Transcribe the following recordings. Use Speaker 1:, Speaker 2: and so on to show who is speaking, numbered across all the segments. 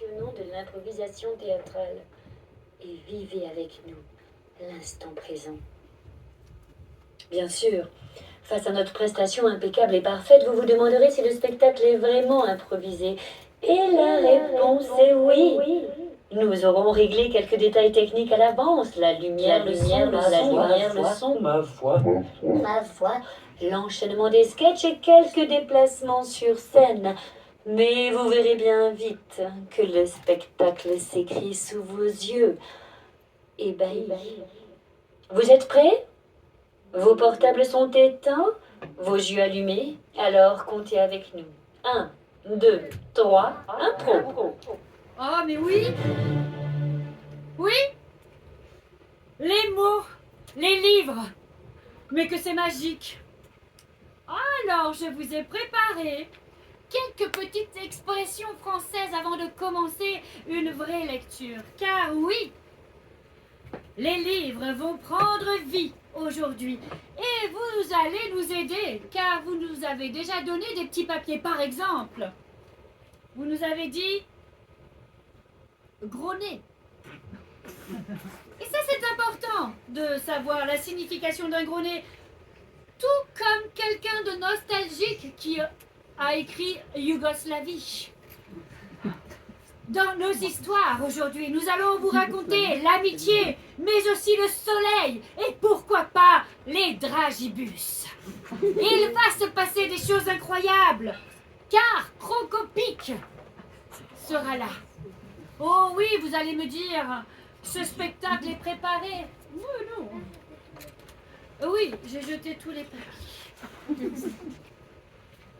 Speaker 1: passionnant de l'improvisation théâtrale. Et vivez avec nous l'instant présent. Bien sûr, face à notre prestation impeccable et parfaite, vous vous demanderez si le spectacle est vraiment improvisé. Et la réponse est oui. Nous aurons réglé quelques détails techniques à l'avance. La lumière, le son, ma voix, l'enchaînement des sketchs et quelques déplacements sur scène. Mais vous verrez bien vite que le spectacle s'écrit sous vos yeux, ébahis. Vous êtes prêts? Vos portables sont éteints? Vos yeux allumés? Alors comptez avec nous. 1, 2, 3, impro.
Speaker 2: Oh, mais oui! Oui! Les mots, les livres! Mais que c'est magique! Alors, je vous ai préparé quelques petites expressions françaises avant de commencer une vraie lecture. Car oui, les livres vont prendre vie aujourd'hui. Et vous allez nous aider, car vous nous avez déjà donné des petits papiers. Par exemple, vous nous avez dit gros nez. Et ça, c'est important de savoir la signification d'un gros nez. Tout comme quelqu'un de nostalgique qui a écrit Yougoslavie. Dans nos histoires aujourd'hui, nous allons vous raconter l'amitié, mais aussi le soleil et pourquoi pas les dragibus. Il va se passer des choses incroyables, car Procopic sera là. Oh oui, vous allez me dire, ce spectacle est préparé. Non. Oui, j'ai jeté tous les papiers.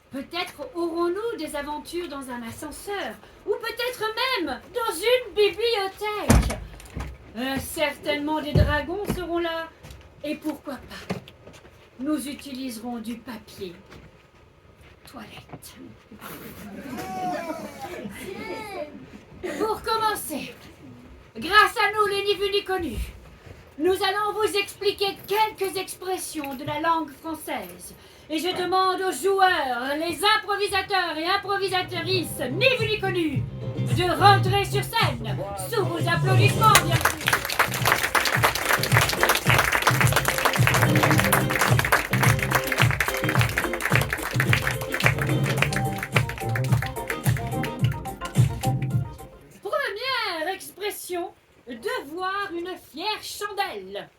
Speaker 2: Peut-être aurons-nous des aventures dans un ascenseur, ou peut-être même dans une bibliothèque. Certainement des dragons seront là. Et pourquoi pas, nous utiliserons du papier toilette. Pour commencer, grâce à nous les ni vus ni connus, nous allons vous expliquer quelques expressions de la langue française. Et je demande aux joueurs, les improvisateurs et improvisatrices, ni vus ni connus, de rentrer sur scène, sous vos applaudissements, bien sûr. Première expression, devoir une fière chandelle.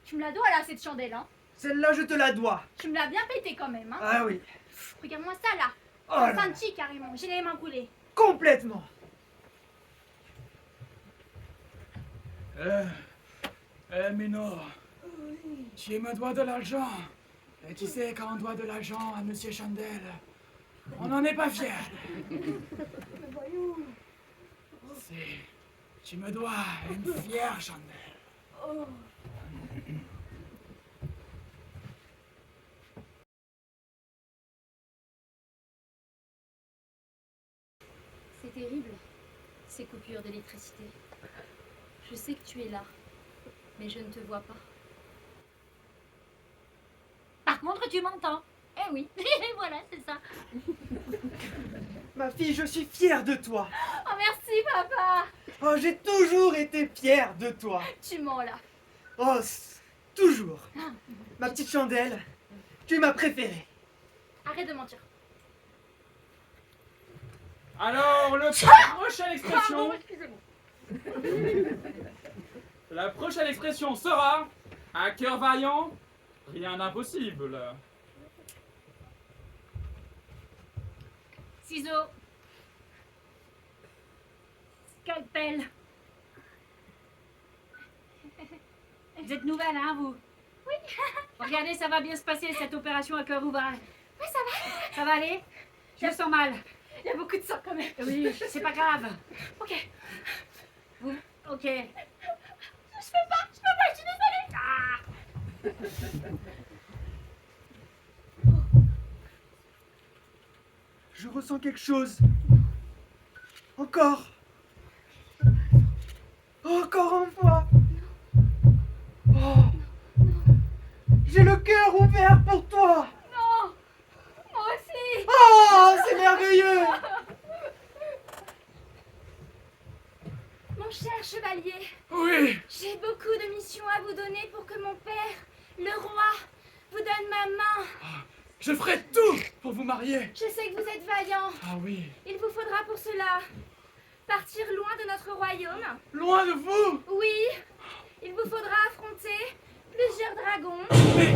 Speaker 3: Tu me la dois là, cette chandelle, hein?
Speaker 4: Celle-là, je te la dois.
Speaker 3: Tu me l'as bien pété quand même, hein?
Speaker 4: Ah oui.
Speaker 3: Regarde-moi ça là.
Speaker 4: Oh là.
Speaker 3: Fancy carrément, j'ai les mains brûlées.
Speaker 4: Complètement.
Speaker 5: Ménor, tu me dois de l'argent. Et tu sais, quand on doit de l'argent à Monsieur Chandel, on n'en est pas fier. Tu me dois une fière chandelle.
Speaker 3: Oh. C'est terrible, ces coupures d'électricité. Je sais que tu es là, mais je ne te vois pas. Par contre, tu m'entends. Eh oui, voilà, c'est ça.
Speaker 4: Ma fille, je suis fier de toi.
Speaker 3: Oh, merci, papa.
Speaker 4: Oh, j'ai toujours été fier de toi.
Speaker 3: Tu mens là.
Speaker 4: Oh, toujours. Ma petite chandelle, tu es ma préférée.
Speaker 3: Arrête de mentir.
Speaker 5: Alors, la prochaine expression...
Speaker 3: Pardon, excusez-moi.
Speaker 5: La prochaine expression sera... À cœur vaillant, rien d'impossible.
Speaker 2: Ciseaux. Scalpel. Vous êtes nouvelle, hein, vous?
Speaker 3: Oui.
Speaker 2: Regardez, ça va bien se passer, cette opération à cœur ouvert.
Speaker 3: Oui, ça va.
Speaker 2: Ça va aller? Je me sens mal.
Speaker 3: Il y a beaucoup de sang quand même.
Speaker 2: Oui, c'est pas grave.
Speaker 3: Ok.
Speaker 2: Vous... Ok.
Speaker 3: Je peux pas, je suis désolée.
Speaker 4: Je ressens quelque chose. Encore. Encore une fois. Oh. J'ai le cœur ouvert pour toi.
Speaker 3: Non, moi aussi.
Speaker 4: Oh, c'est merveilleux.
Speaker 3: Mon cher chevalier,
Speaker 5: Oui.
Speaker 3: j'ai beaucoup de missions à vous donner pour que mon père, le roi, vous donne ma main.
Speaker 5: Je ferai tout pour vous marier.
Speaker 3: Je sais que vous êtes vaillant.
Speaker 5: Ah oui.
Speaker 3: Il vous faudra pour cela partir loin de notre royaume.
Speaker 5: Loin de vous.
Speaker 3: Oui, il vous faudra affronter plusieurs dragons.
Speaker 5: Mais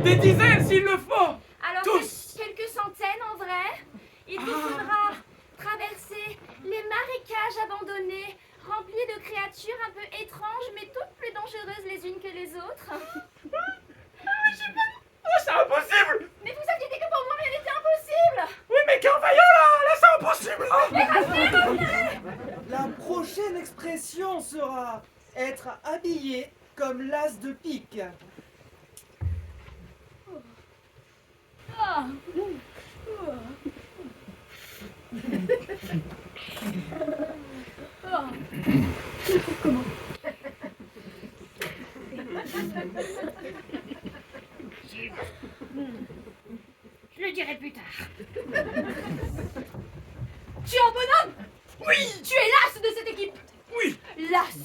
Speaker 5: des dizaines s'il le faut.
Speaker 3: Alors
Speaker 5: Tous.
Speaker 3: quelques centaines en vrai. Il vous faudra traverser les marécages abandonnés, remplis de créatures un peu étranges, mais toutes plus dangereuses les unes que les autres.
Speaker 5: Oh, c'est impossible.
Speaker 3: Mais vous aviez dit que pour moi rien n'était impossible.
Speaker 5: Oui, mais qu'un vaillant là, c'est impossible.
Speaker 4: La prochaine expression sera être habillé comme l'as de pique.
Speaker 3: Ah. Ah. Je le dirai plus tard. Tu es un bonhomme.
Speaker 5: Oui.
Speaker 3: Tu es l'as de cette équipe.
Speaker 5: Oui.
Speaker 3: L'as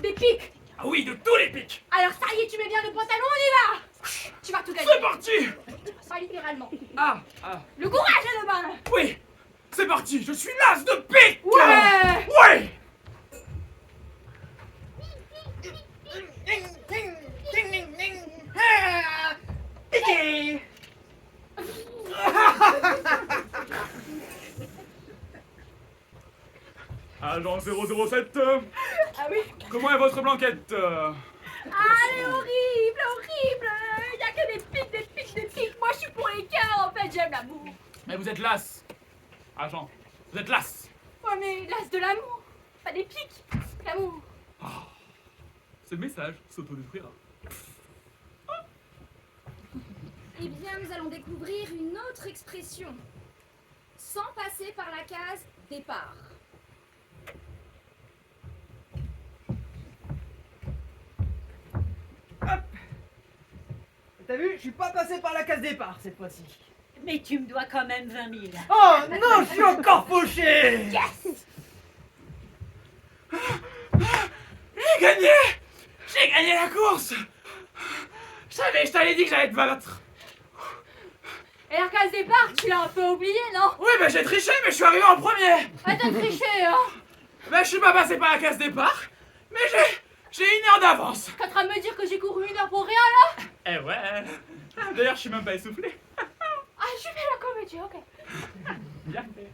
Speaker 3: des piques.
Speaker 5: Ah oui, de tous les pics.
Speaker 3: Alors ça y est, tu mets bien le pantalon, on y va. Tu vas tout gagner.
Speaker 5: C'est parti.
Speaker 3: Pas littéralement.
Speaker 5: Ah.
Speaker 3: Le courage est demain.
Speaker 5: Oui. C'est parti. Je suis l'as de pique.
Speaker 3: Ouais.
Speaker 5: Ouais.
Speaker 4: Piqué.
Speaker 5: Agent 007.
Speaker 3: Ah oui.
Speaker 5: Comment est votre blanquette?
Speaker 3: Ah, elle est horrible, horrible. Il y a que des piques, des piques, des piques. Moi, je suis pour les cœurs, en fait, j'aime l'amour.
Speaker 5: Mais vous êtes las. Agent, vous êtes las.
Speaker 3: Ouais, mais l'as de l'amour, pas des piques. L'amour.
Speaker 5: Ce message s'autodétruira.
Speaker 3: Eh bien, nous allons découvrir une autre expression, sans passer par la case départ.
Speaker 4: T'as vu, je suis pas passé par la case départ cette fois-ci.
Speaker 1: Mais tu me dois quand même 20 000.
Speaker 4: Oh non, je suis encore fauché.
Speaker 3: Yes.
Speaker 5: J'ai gagné. J'ai gagné la course. Je t'avais dit que j'allais te battre.
Speaker 3: Et la case départ, tu l'as un peu oublié, non?
Speaker 5: Oui, mais j'ai triché, mais je suis arrivé en premier.
Speaker 3: Ah, t'as triché, hein?
Speaker 5: Ben, je suis pas passé par la case départ, mais j'ai 1 heure d'avance.
Speaker 3: T'es en train de me dire que j'ai couru 1 heure pour rien, là?
Speaker 5: Eh ouais. D'ailleurs, je suis même pas essoufflé.
Speaker 3: Ah, je fais la comédie, ok.
Speaker 5: Bien fait.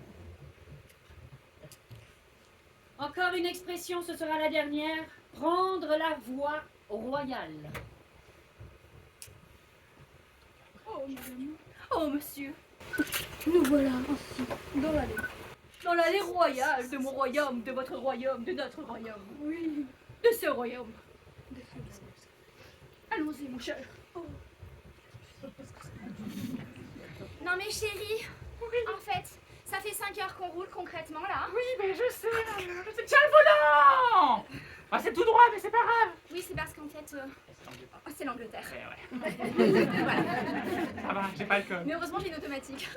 Speaker 2: Encore une expression, ce sera la dernière. Prendre la voie royale.
Speaker 3: Oh, madame. Oh, monsieur. Nous voilà ainsi, dans l'allée. Dans l'allée royale de mon royaume, de votre royaume, de notre royaume. Oui, de ce royaume. Allons-y, mon cher. Oh. Non, mais chérie, en fait, ça fait 5 heures qu'on roule concrètement, là.
Speaker 5: Oui, mais je sais. Tiens le volant. Ah, c'est tout droit, mais c'est pas grave.
Speaker 3: Oui, c'est parce qu'en fait, oh, c'est l'Angleterre.
Speaker 5: Ouais. Ça va, j'ai pas le code.
Speaker 3: Mais heureusement, j'ai une automatique.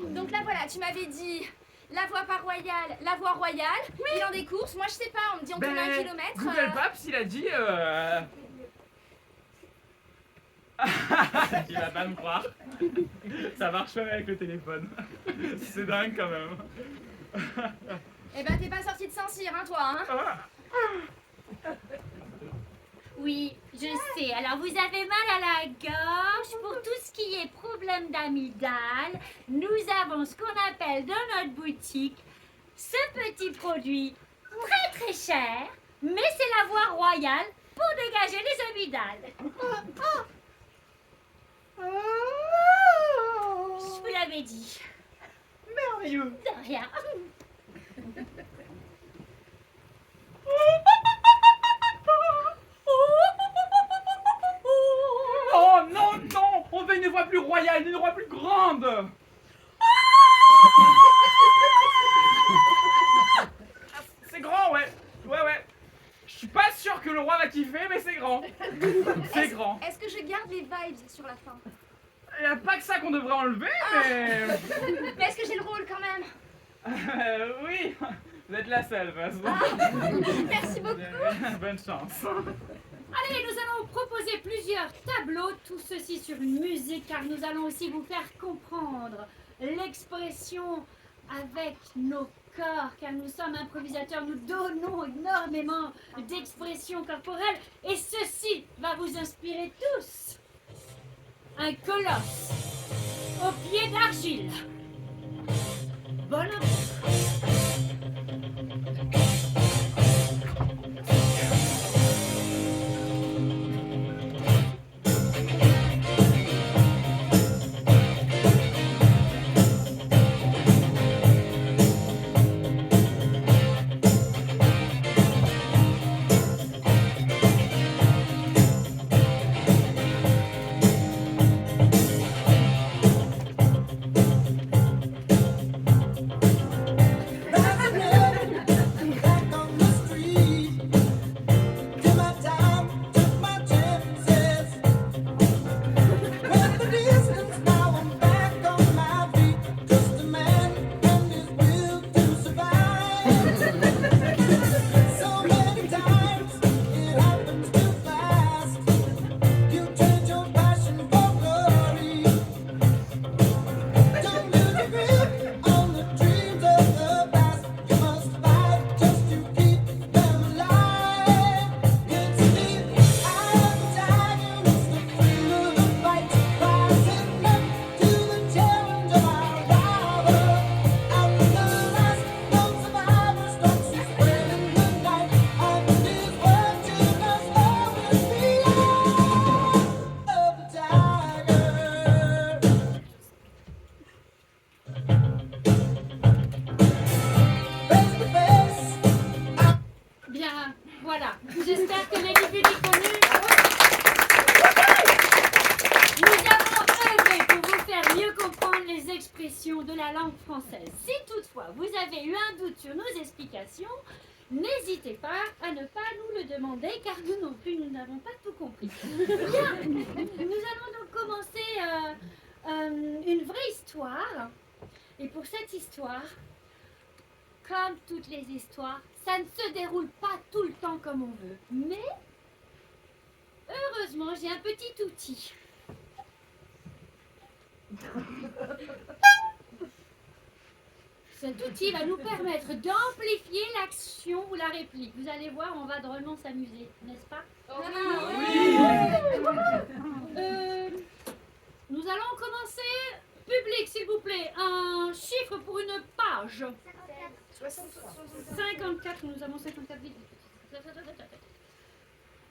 Speaker 3: Donc là, voilà, tu m'avais dit la voie pas royale, la voie royale. Oui. Bilan des courses, moi je sais pas, on me dit on tourne 1 kilomètre.
Speaker 5: Google Maps, il a dit. Il va pas me croire. Ça marche pas avec le téléphone. C'est dingue quand même.
Speaker 3: Eh ben, t'es pas sorti de Saint-Cyr, hein, toi, hein?
Speaker 6: Oui, je sais. Alors, vous avez mal à la gorge. Pour tout ce qui est problème d'amygdale, nous avons ce qu'on appelle dans notre boutique ce petit produit très très cher, mais c'est la voie royale pour dégager les amygdales. Je vous l'avais dit.
Speaker 4: Merveilleux.
Speaker 6: De rien.
Speaker 5: Oh non, non. On veut une voie plus royale, une voie plus grande. C'est grand, ouais. Ouais. Je suis pas sûr que le roi va kiffer, mais c'est grand. C'est grand.
Speaker 3: Est-ce que je garde les vibes sur la fin.
Speaker 5: Il n'y a pas que ça qu'on devrait enlever, mais...
Speaker 3: Mais est-ce que j'ai le rôle quand même?
Speaker 5: Oui, vous êtes la seule, de toute façon.
Speaker 3: Merci beaucoup.
Speaker 5: Bonne chance.
Speaker 2: Allez, nous allons proposer plusieurs tableaux, tout ceci sur une musique, car nous allons aussi vous faire comprendre l'expression avec nos corps, car nous sommes improvisateurs, nous donnons énormément d'expressions corporelles, et ceci va vous inspirer tous. Un colosse aux pieds d'argile. Bon appétit. Bien, voilà. J'espère que les publics connus. Nous avons œuvré pour vous faire mieux comprendre les expressions de la langue française. Si toutefois vous avez eu un doute sur nos explications, n'hésitez pas à ne pas nous le demander, car nous non plus, nous n'avons pas tout compris. Bien, nous allons donc commencer une vraie histoire. Et pour cette histoire, comme toutes les histoires, ça ne se déroule pas tout le temps comme on veut. Mais, heureusement, j'ai un petit outil. Cet outil va nous permettre d'amplifier l'action ou la réplique. Vous allez voir, on va drôlement s'amuser, n'est-ce pas? Nous allons commencer. Public, s'il vous plaît, un chiffre pour une page. 54, nous avons 54 vite.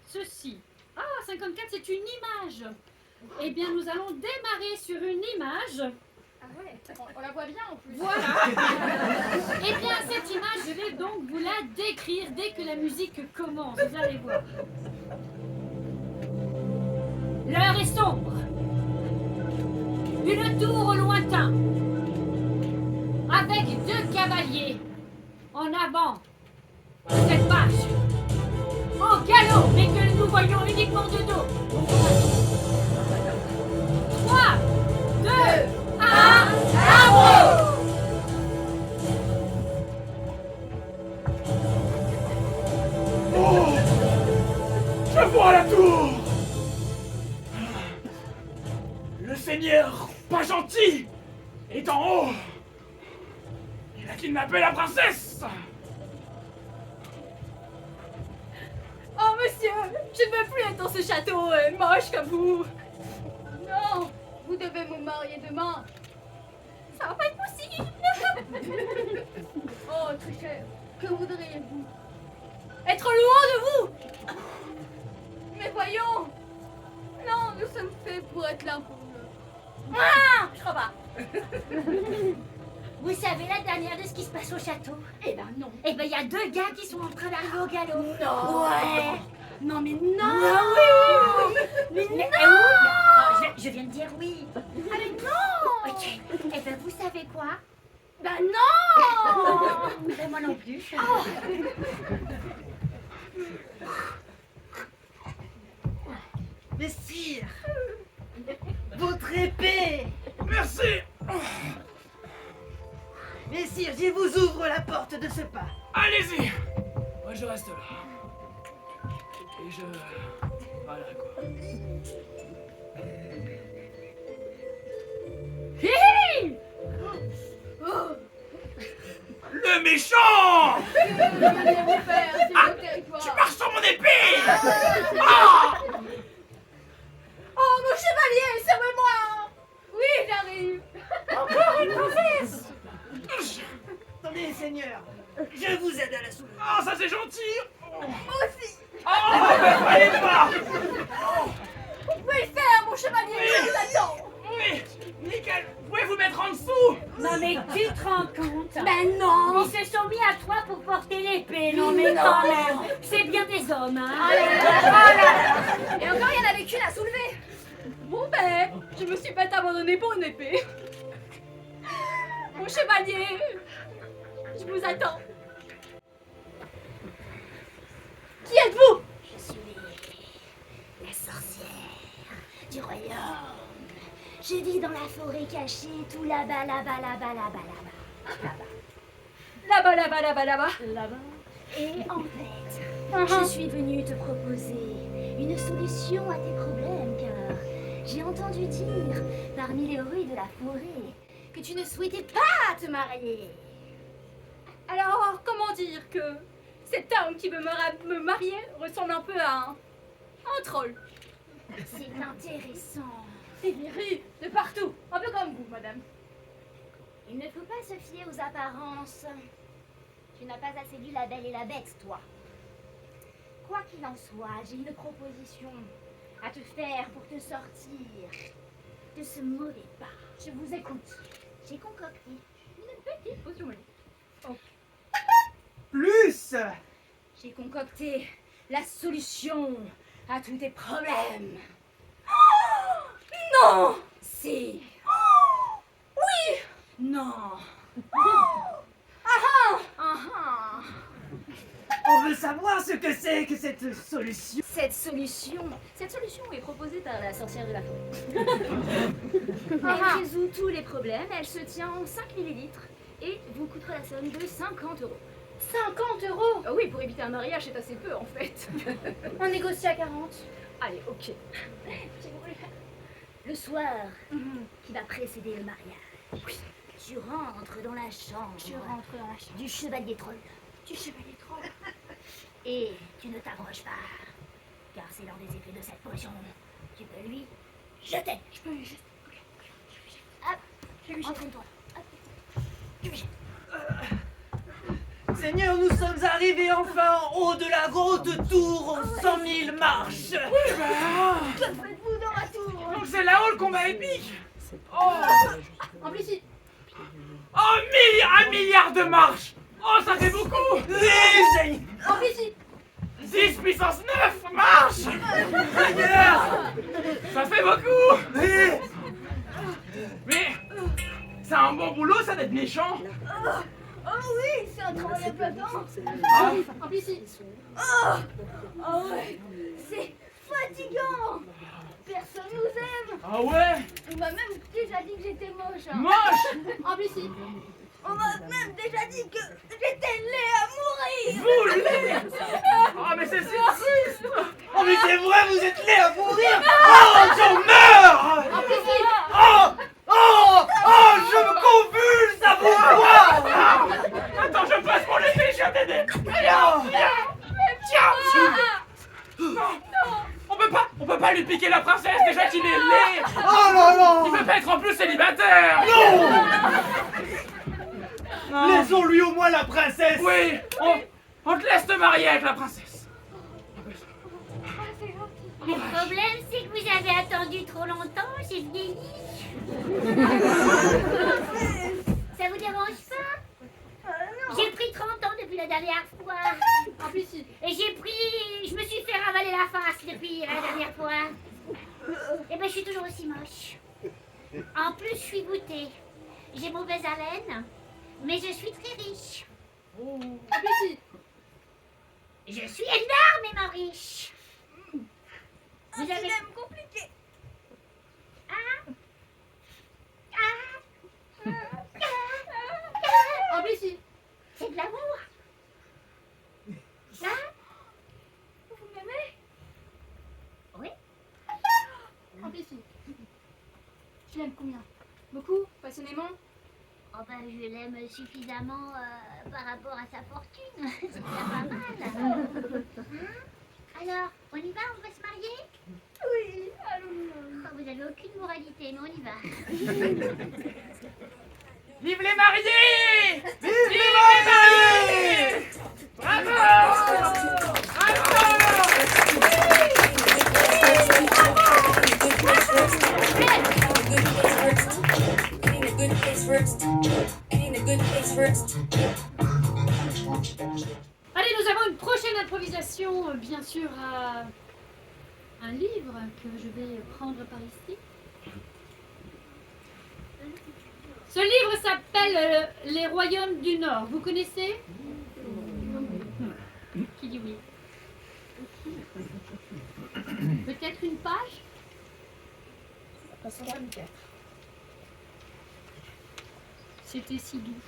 Speaker 2: Ceci. Ah, 54, c'est une image. Eh bien, nous allons démarrer sur une image.
Speaker 3: Ah ouais, on la voit bien en plus.
Speaker 2: Voilà. Eh bien, cette image, je vais donc vous la décrire dès que la musique commence. Vous allez voir. L'heure est sombre. Une tour au lointain. Avec deux cavaliers. En avant. Cette page. Au galop, mais que nous voyons uniquement de dos. 3, 2, 1, bravo!
Speaker 5: Oh! Je vois la tour! Le seigneur, pas gentil, est en haut. Il a kidnappé la princesse.
Speaker 3: Oh monsieur, je ne veux plus être dans ce château moche comme vous. Non, vous devez me marier demain. Ça va pas être possible. Oh, très cher, que voudriez-vous? Être loin de vous. Mais voyons. Non, nous sommes faits pour être l'un pour l'autre. Ah, je crois pas.
Speaker 6: Vous savez la dernière de ce qui se passe au château?
Speaker 3: Eh ben non.
Speaker 6: Eh ben, il y a deux gars qui sont en train d'arriver au galop.
Speaker 3: Non.
Speaker 6: Ouais.
Speaker 3: Non mais non.
Speaker 6: Ah oui. Mais oui. Je viens de dire oui.
Speaker 3: Ah mais non.
Speaker 6: Ok. Eh ben, vous savez quoi?
Speaker 3: Ben non.
Speaker 6: Ben, moi non plus.
Speaker 4: Mais sire, votre épée.
Speaker 5: Merci.
Speaker 4: Messire, je vous ouvre la porte de ce pas.
Speaker 5: Allez-y. Moi, je reste là. Et je... Voilà, quoi. Le méchant!
Speaker 3: Mon père, c'est mon
Speaker 5: Tu
Speaker 3: territoire.
Speaker 5: marches sur mon épée! Ah!
Speaker 3: Oh, mon chevalier, sauvez-moi! Oui, j'arrive. Encore une princesse.
Speaker 4: Attendez, seigneur. Je vous aide à la soulever.
Speaker 5: Oh, ça c'est gentil!
Speaker 3: Moi aussi.
Speaker 5: Oh, mais fallait pas!
Speaker 3: Vous pouvez le faire, mon chevalier, je vous attends.
Speaker 5: Oui, nickel! Vous pouvez vous mettre en dessous!
Speaker 6: Non mais tu te rends compte?
Speaker 3: Ben non.
Speaker 6: Ils se sont mis à toi pour porter l'épée, non mais quand même! C'est bien des hommes, hein!
Speaker 3: Et encore, il y en avait qu'une à soulever. Bon ben, je me suis pas abandonnée pour une épée. Mon chevalier, je vous attends. Qui êtes-vous?
Speaker 6: Je suis la sorcière du royaume. Je vis dans la forêt cachée, tout là-bas, là-bas, là-bas, là-bas, là-bas.
Speaker 3: Là-bas, là-bas, là-bas, là-bas.
Speaker 6: Là-bas. Et en fait, je suis venue te proposer une solution à tes problèmes, car j'ai entendu dire, parmi les rues de la forêt, que tu ne souhaitais pas te marier.
Speaker 3: Alors, comment dire que cet homme qui veut me marier ressemble un peu à un troll.
Speaker 6: C'est intéressant.
Speaker 3: Des rues de partout, un peu comme vous, madame.
Speaker 6: Il ne faut pas se fier aux apparences. Tu n'as pas assez lu La Belle et la Bête, toi. Quoi qu'il en soit, j'ai une proposition à te faire pour te sortir de ce mauvais pas.
Speaker 3: Je vous écoute.
Speaker 6: J'ai concocté
Speaker 3: Une petite potion magique.
Speaker 4: Plus.
Speaker 3: J'ai concocté la solution à tous tes problèmes. Non! Si. Oui! Non.
Speaker 4: On veut savoir ce que c'est que cette solution.
Speaker 3: Cette solution est proposée par la sorcière de la forêt.
Speaker 6: Elle résout tous les problèmes. Elle se tient en 5 millilitres et vous coûtera la somme de 50 euros.
Speaker 3: 50 euros! Ah oui, pour éviter un mariage, c'est assez peu en fait. On négocie à 40. Allez, ok.
Speaker 6: Le soir qui va précéder le mariage, tu rentres dans la chambre du chevalier troll. Et tu ne t'approches pas, car c'est l'un des effets de cette potion. Tu peux lui jeter. Je peux lui jeter. Hop, entraîne-toi. Hop. Tu lui jettes.
Speaker 4: Seigneur, nous sommes arrivés enfin en haut de la haute tour aux 100 000 marches.
Speaker 3: Que faites-vous dans la tour?
Speaker 5: Donc c'est là-haut le combat épique! Oh!
Speaker 3: En plus, il...
Speaker 5: Oh, un milliard de marches! Oh, ça fait beaucoup!
Speaker 4: Oui, Seigneur.
Speaker 3: En plus, il...
Speaker 5: 10 puissance 9 marches!
Speaker 4: Seigneur.
Speaker 5: Ça fait beaucoup!
Speaker 4: Oui.
Speaker 5: Mais c'est un bon boulot ça d'être méchant!
Speaker 3: Oh oui, c'est un travail à plein temps.
Speaker 5: Ah,
Speaker 3: En plus, il... Oh ouais, c'est fatigant. Personne nous aime.
Speaker 5: ah ouais!
Speaker 3: On m'a même déjà dit que j'étais moche. Hein.
Speaker 5: Moche!
Speaker 3: En plus, il... On m'a même déjà dit que j'étais laid à mourir.
Speaker 5: Vous l'êtes! Ah mais c'est si triste!
Speaker 4: Oh, mais c'est vrai, vous êtes laid à mourir. Oh, j'en meurs.
Speaker 3: En plus, il...
Speaker 4: Oh, je me convulse à vous voir.
Speaker 5: Attends, je passe mon épée, je viens t'aider! On peut pas lui piquer la princesse, déjà qu'il est laid!
Speaker 4: Oh là là.
Speaker 5: Il peut pas être en plus célibataire! Non!
Speaker 4: Laissons-lui au moins la princesse.
Speaker 5: Oui! On te laisse te marier avec la princesse!
Speaker 6: Le problème, c'est que vous avez attendu trop longtemps, j'ai vieilli. Ça vous dérange pas? J'ai pris 30 ans depuis la dernière fois.
Speaker 3: En plus, il...
Speaker 6: Et je me suis fait ravaler la face depuis la dernière fois. Et ben je suis toujours aussi moche. En plus, je suis goûtée. J'ai mauvaise haleine, mais je suis très riche.
Speaker 3: En plus, il...
Speaker 6: Je suis énormément riche. Vous avez...
Speaker 3: compliqué.
Speaker 6: Hein? C'est de l'amour. Là,
Speaker 3: Vous m'aimez?
Speaker 6: Oui.
Speaker 3: Amplifie. Tu l'aimes combien? Beaucoup? Passionnément?
Speaker 6: Oh ben, je l'aime suffisamment par rapport à sa fortune. C'est déjà pas mal. Alors, on y va, on va se marier?
Speaker 3: Oui, allons.
Speaker 6: Oh, vous avez aucune moralité, mais on y va.
Speaker 5: Vive les mariés!
Speaker 4: Vive les mariés!
Speaker 5: Bravo! Bravo!
Speaker 2: Allez, nous avons une prochaine improvisation, bien sûr, à un livre que je vais prendre par ici. Ce livre s'appelle Les Royaumes du Nord. Vous connaissez? Qui dit oui? Peut-être une page? C'était si doux.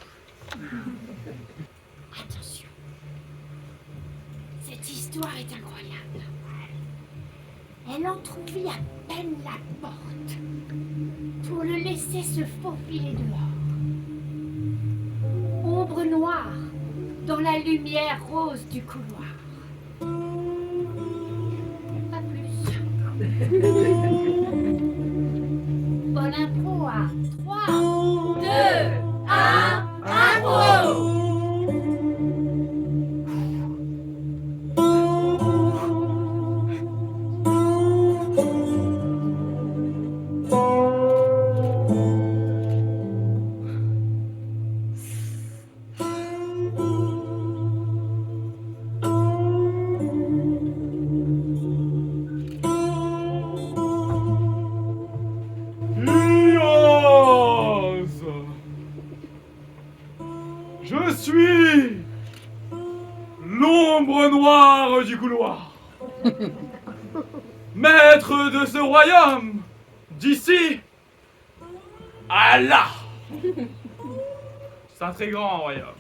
Speaker 2: Attention. Cette histoire est incroyable. Elle entrouvrit à peine la porte pour le laisser se faufiler dehors. Ombre noire dans la lumière rose du couloir. Pas plus. Bonne impro à 3, 2, 1, impro!
Speaker 5: Je suis l'ombre noire du couloir, maître de ce royaume, d'ici à là. C'est un très grand royaume.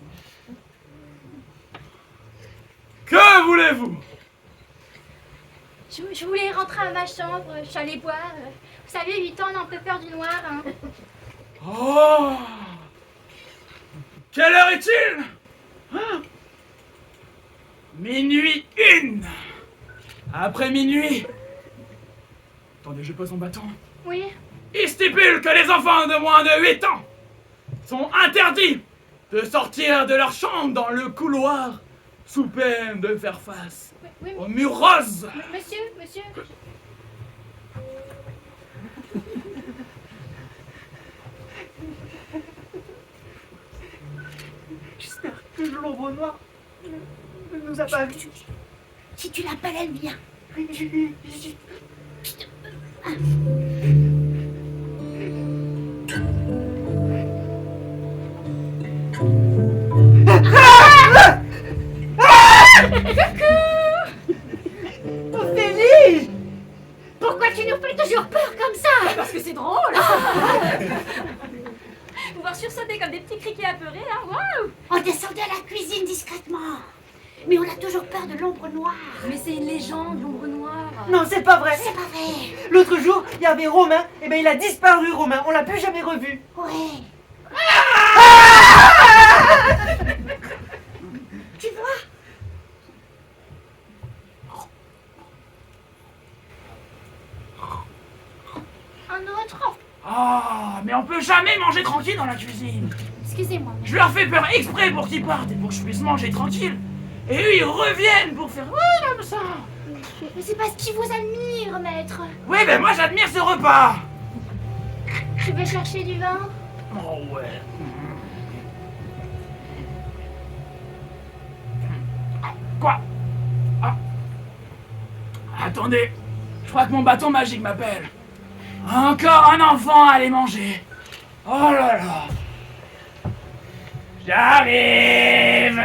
Speaker 5: Que voulez-vous?
Speaker 3: Je voulais rentrer à ma chambre, je suis allée boire. Vous savez, 8 ans, on a un peu peur du noir. Hein.
Speaker 5: Oh! Quelle heure est-il? Hein? Minuit 1. Après minuit. Attendez, je pose mon bâton.
Speaker 3: Oui.
Speaker 5: Il stipule que les enfants de moins de 8 ans sont interdits de sortir de leur chambre dans le couloir sous peine de faire face
Speaker 3: Oui,
Speaker 5: au mur rose.
Speaker 3: Monsieur.
Speaker 4: J'espère que l'ombre noire ne nous a pas vus.
Speaker 6: Si tu l'appelles, elle vient.
Speaker 4: Ophélie!
Speaker 6: Pourquoi tu nous fais toujours peur comme ça?
Speaker 3: Parce que c'est drôle. Pouvoir sursauter comme des petits criquets apeurés, hein. Waouh.
Speaker 6: On descendait à la cuisine discrètement. Mais on a toujours peur de l'ombre noire.
Speaker 3: Mais c'est une légende, l'ombre noire.
Speaker 4: Non, c'est pas vrai.
Speaker 6: C'est pas vrai.
Speaker 4: L'autre jour, il y avait Romain, et ben il a disparu, Romain. On l'a plus jamais revu.
Speaker 6: Ouais. Tu vois? Un autre?
Speaker 5: Ah, mais on peut jamais manger tranquille dans la cuisine.
Speaker 3: Excusez-moi.
Speaker 5: Je leur fais peur exprès pour qu'ils partent et pour que je puisse manger tranquille. Et eux, ils reviennent pour faire comme ça.
Speaker 6: Mais c'est parce qu'ils vous admirent, maître.
Speaker 5: Oui, ben moi j'admire ce repas.
Speaker 6: Je vais chercher du vin.
Speaker 5: Oh ouais. Quoi? Ah. Attendez, je crois que mon bâton magique m'appelle. Encore un enfant à aller manger. Oh là là. J'arrive.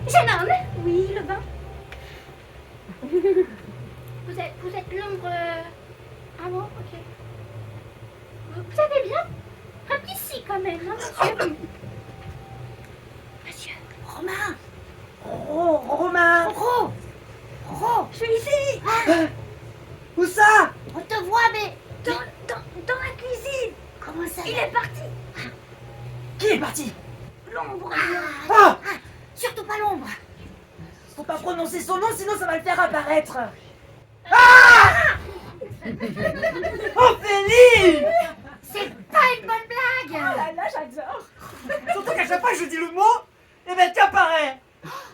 Speaker 6: Jeune homme. Oui, le vin. Vous êtes l'ombre... Ah bon, ok. moi-même, hein, monsieur. Monsieur, Romain.
Speaker 4: Romain!
Speaker 6: Ro, je suis ici.
Speaker 4: Où ça?
Speaker 6: On te voit, mais dans la cuisine. Comment ça? Il est parti.
Speaker 4: Qui est parti?
Speaker 6: L'ombre.
Speaker 4: Ah!
Speaker 6: Surtout pas l'ombre.
Speaker 4: Faut pas prononcer son nom, sinon ça va le faire apparaître. Ah! Ophélie!
Speaker 6: C'est pas une bonne blague.
Speaker 3: Là, j'adore.
Speaker 4: Surtout qu'à chaque fois que je dis le mot, et ben qu'apparaît.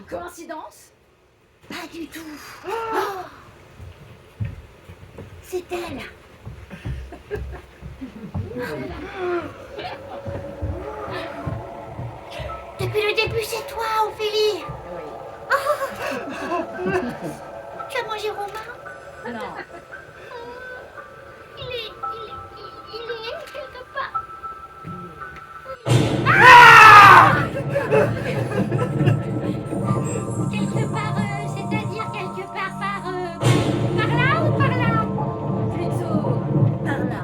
Speaker 3: Coïncidence?
Speaker 6: Pas du tout. C'est elle. Depuis le début, c'est toi, Ophélie. Oh. Tu as mangé Romain?
Speaker 3: Non.
Speaker 6: Il est quelque part. Quelque part, c'est-à-dire quelque part par là ou par là?
Speaker 3: Plutôt par là.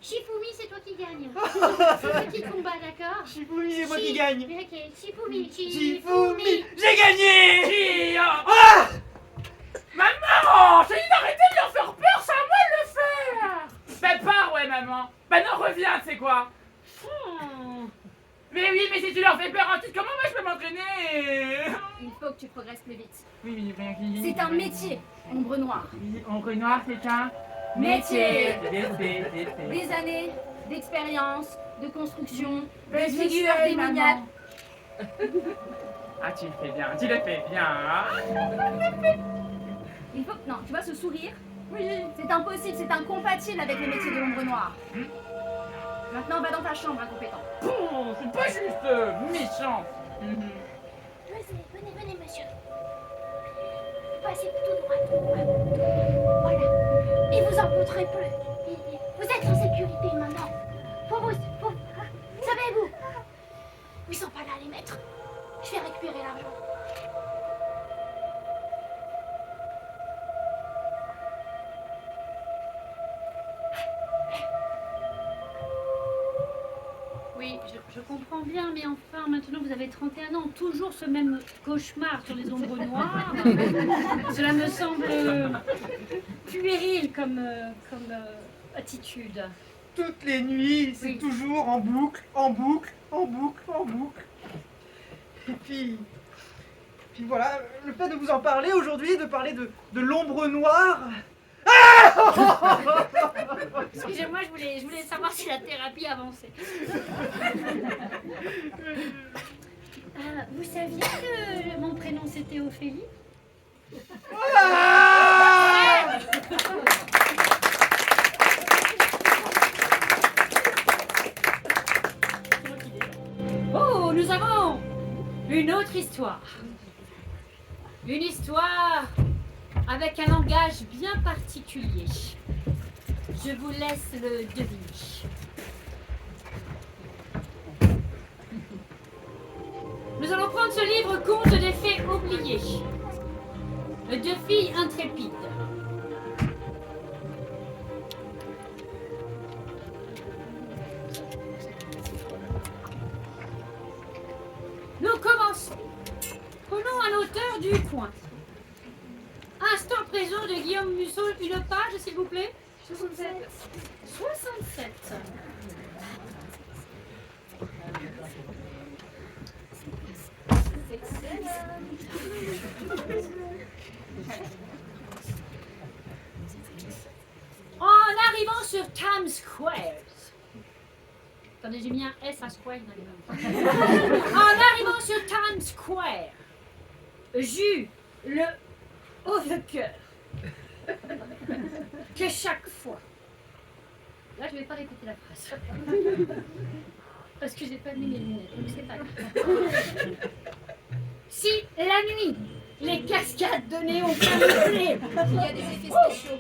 Speaker 6: Shifumi, c'est toi qui gagne. C'est toi qui combat, d'accord?
Speaker 4: Shifumi, c'est moi qui gagne.
Speaker 6: Ok, Shifumi,
Speaker 4: Shifumi, j'ai gagné.
Speaker 5: Ah! Maman! J'ai dit d'arrêter de leur faire peur, c'est à moi de le faire! Ben pars, ouais, maman. Ben non, reviens, tu sais quoi? Mais oui, mais si tu leur fais peur en titre, comment moi je peux m'entraîner?
Speaker 3: Il faut que tu progresses plus vite.
Speaker 5: Oui,
Speaker 3: C'est un métier, ombre noire.
Speaker 5: Oui, ombre noire, c'est un
Speaker 3: Métier.
Speaker 5: Des
Speaker 3: Des années d'expérience, de construction, de
Speaker 5: Mais je
Speaker 3: figures
Speaker 5: sais,
Speaker 3: démoniaques.
Speaker 5: maman. Ah, tu le fais bien, tu le fais bien. Hein?
Speaker 3: Il faut que... Non, tu vois ce sourire? Oui. C'est impossible, c'est incompatible avec le métier de l'ombre noire. Maintenant, va dans ta chambre, incompétent.
Speaker 5: Oh, c'est pas juste méchant.
Speaker 6: Venez, monsieur. Passez tout droit. Voilà. Et vous en voudrez plus. Vous êtes en sécurité maintenant. Savez-vous? Ils sont pas là, les maîtres. Je vais récupérer l'argent.
Speaker 2: Oui, je comprends bien, mais enfin, maintenant vous avez 31 ans, toujours ce même cauchemar sur les ombres noires. Cela me semble puéril comme attitude.
Speaker 4: Toutes les nuits, c'est
Speaker 2: Oui.
Speaker 4: toujours en boucle, en boucle, en boucle, en boucle. Et puis voilà, le fait de vous en parler aujourd'hui, de parler de l'ombre noire.
Speaker 2: Excusez-moi, je voulais savoir si la thérapie avançait. Vous saviez que mon prénom c'était Ophélie?
Speaker 4: Ah!
Speaker 2: Oh, nous avons une autre histoire. Une histoire avec un langage bien particulier. Je vous laisse le deviner. Nous allons prendre ce livre Conte des fées oubliés. Deux filles intrépides. Nous commençons. Prenons un auteur du coin. Instant présent de Guillaume Musso, une page s'il vous plaît. 67. 67. En arrivant sur Times Square. Attendez, j'ai mis un S à Square. En arrivant sur Times Square, j'eus le haut de cœur que chaque fois. Là, je vais pas répéter la phrase. Parce que j'ai pas mis mes lunettes, donc c'est pas grave. Si la nuit, les cascades de néon camouflées,
Speaker 3: Il y a des effets spéciaux.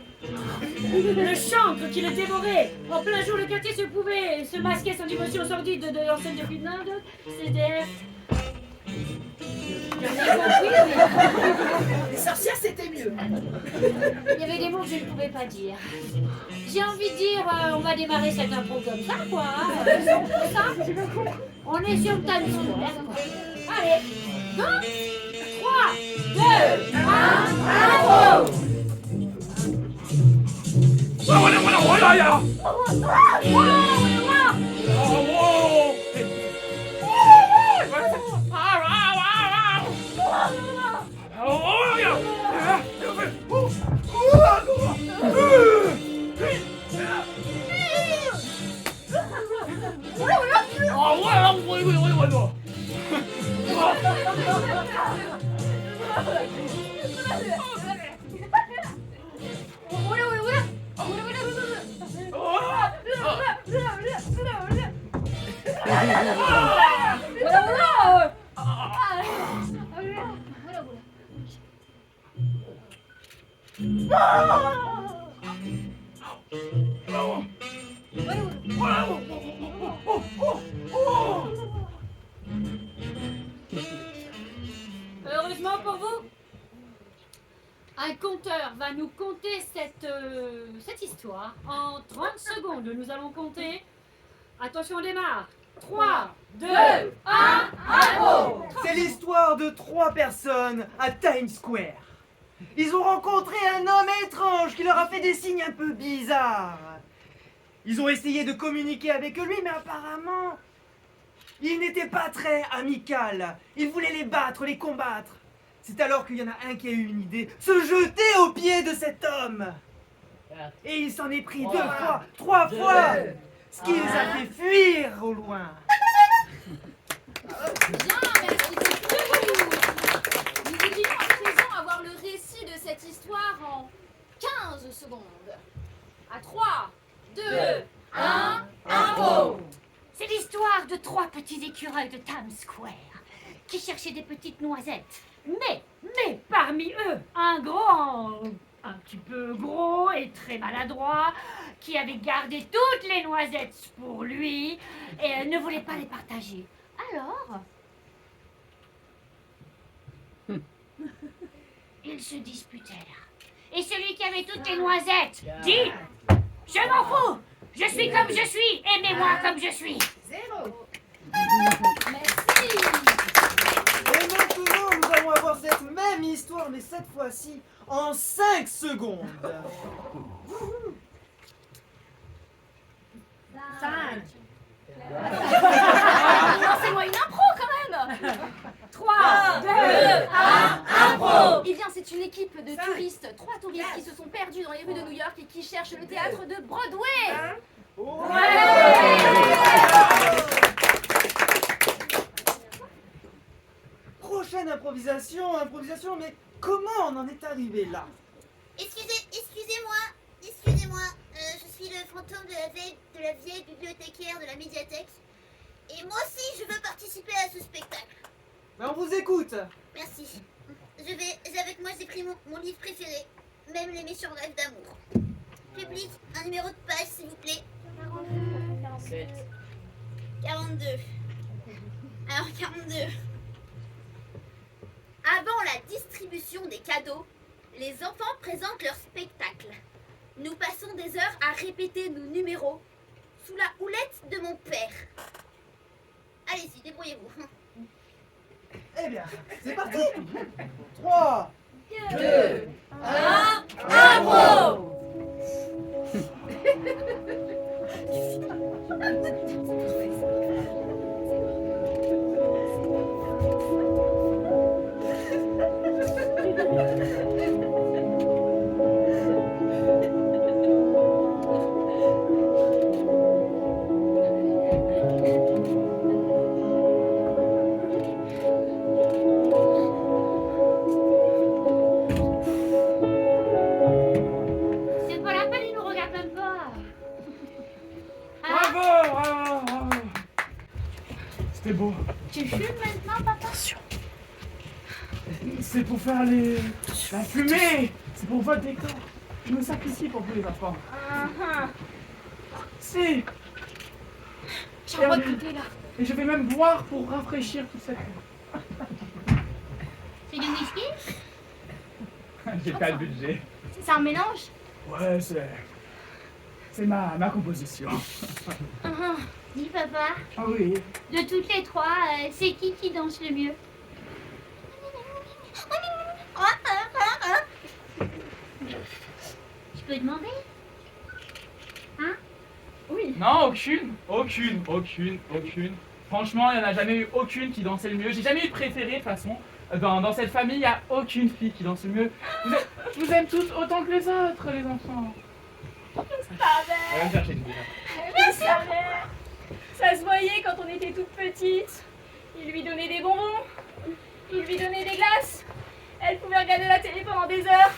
Speaker 2: le chantre qui le dévorait, en plein jour le quartier se pouvait se masquer sans émotion sordide de l'enseigne de Finlande, CDF.
Speaker 4: Les sorcières, c'était mieux.
Speaker 2: Il y avait des mots que je ne pouvais pas dire. J'ai envie de dire, on va démarrer cette impro comme ça, quoi. Hein. Ça. On est sur Times Square, quoi. Allez, go 3, 2, 1, impro. Heureusement pour vous, un conteur va nous conter cette histoire en 30 secondes. Nous allons compter. Attention, on démarre. 3, 2, 1, impro.
Speaker 4: C'est l'histoire de 3 personnes à Times Square. Ils ont rencontré un homme étrange qui leur a fait des signes un peu bizarres. Ils ont essayé de communiquer avec lui, mais apparemment, il n'était pas très amical. Il voulait les battre, les combattre. C'est alors qu'il y en a un qui a eu une idée, se jeter aux pieds de cet homme. Et il s'en est pris 2 fois, 3 fois, ce qui les a fait fuir au loin.
Speaker 3: Bien, merci beaucoup. Nous voudrions à présent avoir le récit de cette histoire en 15 secondes. À 3, 2, 1, impro.
Speaker 6: C'est l'histoire de 3 petits écureuils de Times Square qui cherchaient des petites noisettes. Mais parmi eux, un petit peu gros et très maladroit, qui avait gardé toutes les noisettes pour lui et ne voulait pas les partager. Alors, ils se disputèrent. Et celui qui avait toutes les noisettes dit « Je m'en fous, je suis comme je suis, aimez-moi comme je suis !»
Speaker 3: Merci.
Speaker 4: Et maintenant, nous allons avoir cette même histoire, mais cette fois-ci en 5 secondes.
Speaker 3: 5. Lancez-moi une impro quand même.
Speaker 2: 3, 2,
Speaker 3: 1, impro. Eh bien, c'est une équipe de touristes, 3 touristes qui se sont perdus dans les rues de New York et qui cherchent le théâtre de Broadway.
Speaker 4: Prochaine improvisation, mais comment on en est arrivé là?
Speaker 7: Excusez-moi, je suis le fantôme de la vieille bibliothécaire de la médiathèque. Et moi aussi, je veux participer à ce spectacle.
Speaker 4: Ben, on vous écoute.
Speaker 7: Merci. Avec moi, j'ai pris mon livre préféré, Même les méchants rêves d'amour. Public, un numéro de page, s'il vous plaît. 42. Alors, 42. Avant la distribution des cadeaux, les enfants présentent leur spectacle. Nous passons des heures à répéter nos numéros sous la houlette de mon père. Allez-y, débrouillez-vous.
Speaker 4: Eh bien, c'est parti. 3,
Speaker 3: 2, 1, impro.
Speaker 6: C'est pas la peine, ils nous regardent même pas.
Speaker 5: Bravo. C'était beau.
Speaker 6: Tu fumes maintenant, papa?
Speaker 5: C'est pour faire la fumée. C'est pour votre décor. Je me sacrifie pour vous les enfants. Si.
Speaker 3: J'ai un droit de goûter là.
Speaker 5: Et je vais même boire pour rafraîchir toute cette... J'ai pas de budget.
Speaker 3: C'est un mélange.
Speaker 5: Ouais, c'est ma composition.
Speaker 6: Dis papa,
Speaker 5: Ah oui.
Speaker 6: de toutes les trois, c'est qui danse le mieux? Je peux demander?
Speaker 5: Non, aucune. Franchement, il n'y en a jamais eu aucune qui dansait le mieux. J'ai jamais eu de préférée de toute façon. Dans cette famille, il n'y a aucune fille qui danse le mieux. Je vous aime tous autant que les autres, les enfants. Va me chercher une bière.
Speaker 3: Je savais. Ça se voyait quand on était toutes petites. Il lui donnait des bonbons. Il lui donnait des glaces. Elle pouvait regarder la télé pendant des heures.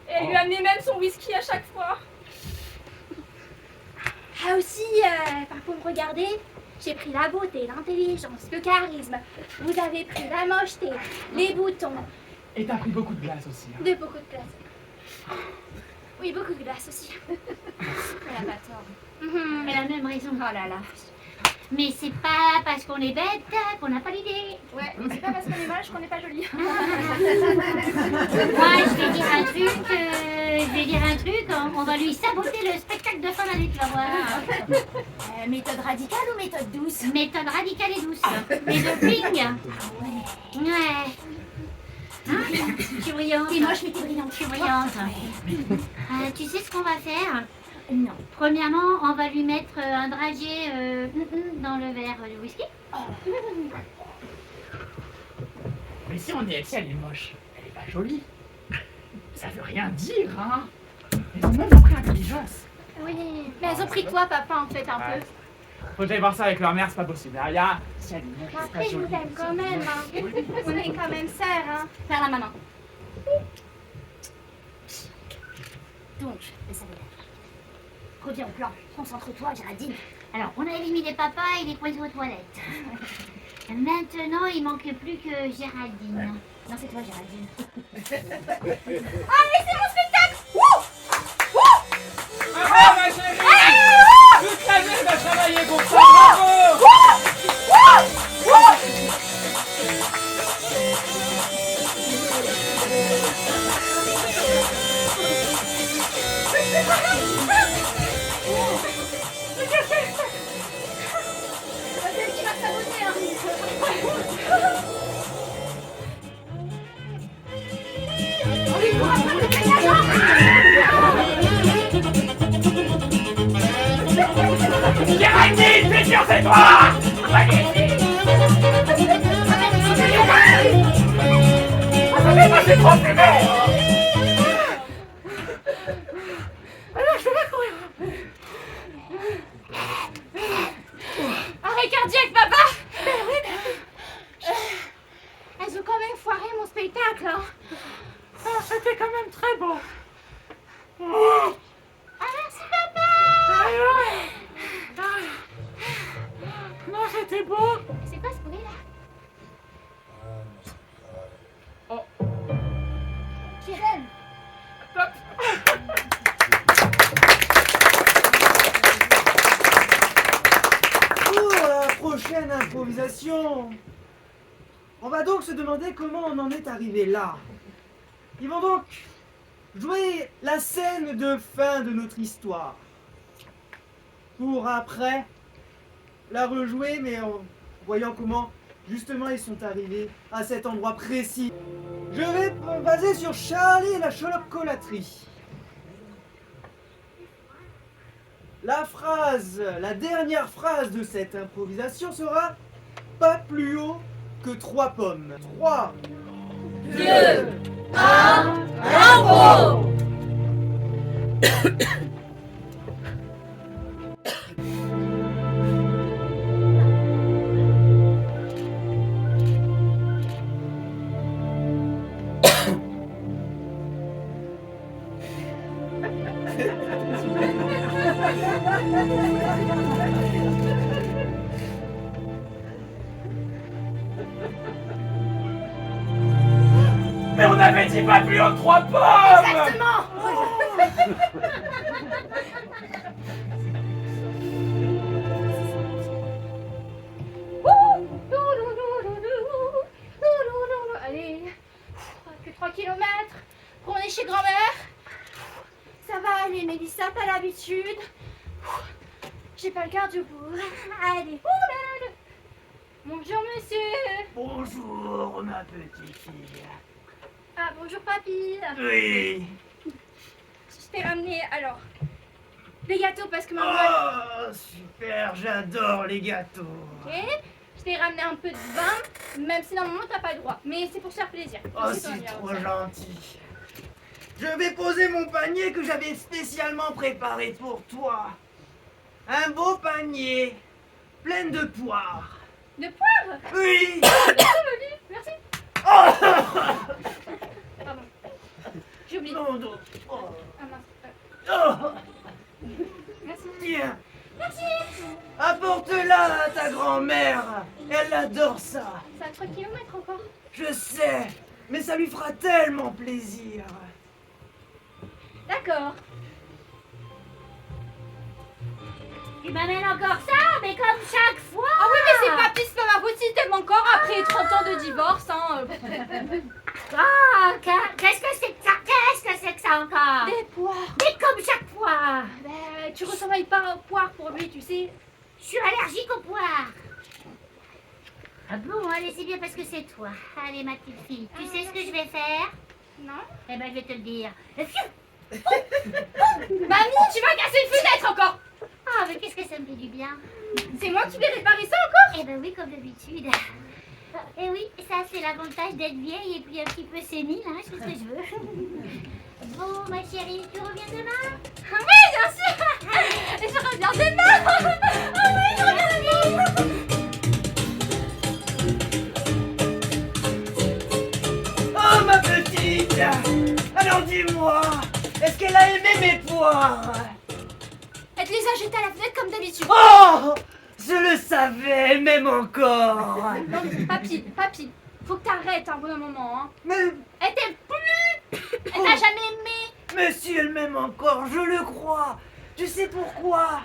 Speaker 3: Et elle lui amenait même son whisky à chaque fois. Ah aussi, pour me regarder, j'ai pris la beauté, l'intelligence, le charisme. Vous avez pris la mocheté, les boutons.
Speaker 5: Et t'as pris beaucoup de glace aussi. Hein.
Speaker 3: Beaucoup de glace. Oui, beaucoup de glace aussi. Elle a pas tort.
Speaker 6: Elle a même raison.
Speaker 3: Oh là là.
Speaker 6: Mais c'est pas parce qu'on est bête qu'on n'a pas l'idée.
Speaker 3: Ouais, c'est pas parce qu'on est moche qu'on n'est pas jolie.
Speaker 6: Moi, je vais dire un truc, on va lui saboter le spectacle de fin d'année, tu vas voir.
Speaker 3: Méthode radicale ou méthode douce?
Speaker 6: Méthode radicale et douce. Mais de ping. Ouais. Hein? Je suis brillante.
Speaker 3: T'es moche mais t'es brillante.
Speaker 6: Je suis brillante. Tu sais ce qu'on va faire?
Speaker 3: Non.
Speaker 6: Premièrement, on va lui mettre un dragé dans le verre de whisky.
Speaker 5: Mais si elle est moche, elle est pas jolie. Ça veut rien dire, hein. Elles ont même pris intelligence.
Speaker 3: Oui, mais elles ont pris toi, papa, en fait, un peu.
Speaker 5: Faut que j'aille voir ça avec leur mère, c'est pas possible. Regarde, si elle est moche, c'est
Speaker 3: Après,
Speaker 5: pas
Speaker 3: je vous
Speaker 5: joli.
Speaker 3: aime quand même, hein. On est quand même sœurs, hein. Faire la maman. Donc, le savais. Reviens au plan. Concentre-toi, Géraldine.
Speaker 6: Alors, on a éliminé papa et les coincés aux toilettes. Maintenant, il manque plus que Géraldine.
Speaker 3: Non, c'est toi, Géraldine.
Speaker 5: Bravo, ma chérie! Toute l'année, elle a travaillé pour ça, bravo!
Speaker 3: C'est elle qui m'a saboté, hein. Oui, pour avoir le
Speaker 5: Géraldine, c'est sûr, c'est toi! C'est trop fumé!
Speaker 3: Arrêt cardiaque, papa. Ben oui. Elles ont quand même foiré mon spectacle, hein.
Speaker 5: C'était quand même très beau.
Speaker 3: Ah, merci, papa.
Speaker 5: Non, c'était beau.
Speaker 3: C'est quoi ce bruit, là?
Speaker 5: Oh.
Speaker 3: Kirène.
Speaker 4: Pour la prochaine improvisation, on va donc se demander comment on en est arrivé là. Ils vont donc jouer la scène de fin de notre histoire. Pour après la rejouer, mais en voyant comment justement ils sont arrivés à cet endroit précis. Je vais me baser sur Charlie et la chocolaterie. La dernière phrase de cette improvisation sera pas plus haut que 3 pommes. 3, 2, 1, impro!
Speaker 5: Mais on avait dit pas plus haut que 3 pommes!
Speaker 3: Exactement. Allez, que 3 kilomètres. Allez, Mélissa, t'as l'habitude. J'ai pas le cœur debout. Allez. Bonjour, monsieur.
Speaker 4: Bonjour, ma petite fille.
Speaker 3: Ah, bonjour, papy.
Speaker 4: Oui.
Speaker 3: Je t'ai ramené, alors, des gâteaux parce que maman...
Speaker 4: Oh, super, j'adore les gâteaux.
Speaker 3: Ok. Je t'ai ramené un peu de vin, même si normalement t'as pas le droit. Mais c'est pour se faire plaisir.
Speaker 4: Oh, c'est trop gentil. Je vais poser mon panier que j'avais spécialement préparé pour toi. Un beau panier, plein de poires.
Speaker 3: De poire.
Speaker 4: Oui.
Speaker 3: Merci.
Speaker 4: Oh,
Speaker 3: Pardon. J'ai oublié.
Speaker 4: non, non. Oh.
Speaker 3: Ah mince.
Speaker 4: Oh.
Speaker 3: Merci.
Speaker 4: Tiens,
Speaker 3: Merci.
Speaker 4: apporte-la à ta grand-mère. Elle adore ça.
Speaker 3: C'est à 3 km encore.
Speaker 4: Je sais, mais ça lui fera tellement plaisir.
Speaker 3: D'accord.
Speaker 6: Tu m'amènes encore ça, mais comme chaque fois.
Speaker 3: Ah oui, mais c'est papy, c'est pas ma faute si t'aimes encore après 30 ans de divorce. Hein.
Speaker 6: Ah, qu'est-ce que c'est que ça? Qu'est-ce que c'est que ça encore?
Speaker 3: Des poires.
Speaker 6: Mais comme chaque fois.
Speaker 3: Ben, tu ressembles pas aux poires pour lui, tu sais.
Speaker 6: Je suis allergique aux poires. Ah bon, allez, c'est bien parce que c'est toi. Allez, ma petite fille, tu sais ce que je vais faire?
Speaker 3: Non.
Speaker 6: Eh ben, je vais te le dire.
Speaker 3: Mamie, tu vas casser une fenêtre encore.
Speaker 6: Ah, mais qu'est-ce que ça me fait du bien.
Speaker 3: C'est moi qui vais réparer ça encore.
Speaker 6: Eh ben oui, comme d'habitude. Et oui, ça c'est l'avantage d'être vieille et puis un petit peu sénile, hein, c'est ce que je veux. Bon, ma chérie, tu reviens demain?
Speaker 3: Ah oui, bien sûr. Et je reviens demain. Ah oui, je reviens demain.
Speaker 4: Oh, ma petite. Alors dis-moi, est-ce qu'elle a aimé mes poires?
Speaker 3: Elle te les a jetés à la fenêtre comme d'habitude.
Speaker 4: Oh, je le savais, même encore.
Speaker 3: Non, mais papy, faut que t'arrêtes un bon moment. Hein.
Speaker 4: Mais,
Speaker 3: Elle t'aime plus. Elle t'a jamais aimé.
Speaker 4: mais si elle m'aime encore, je le crois. Tu sais pourquoi?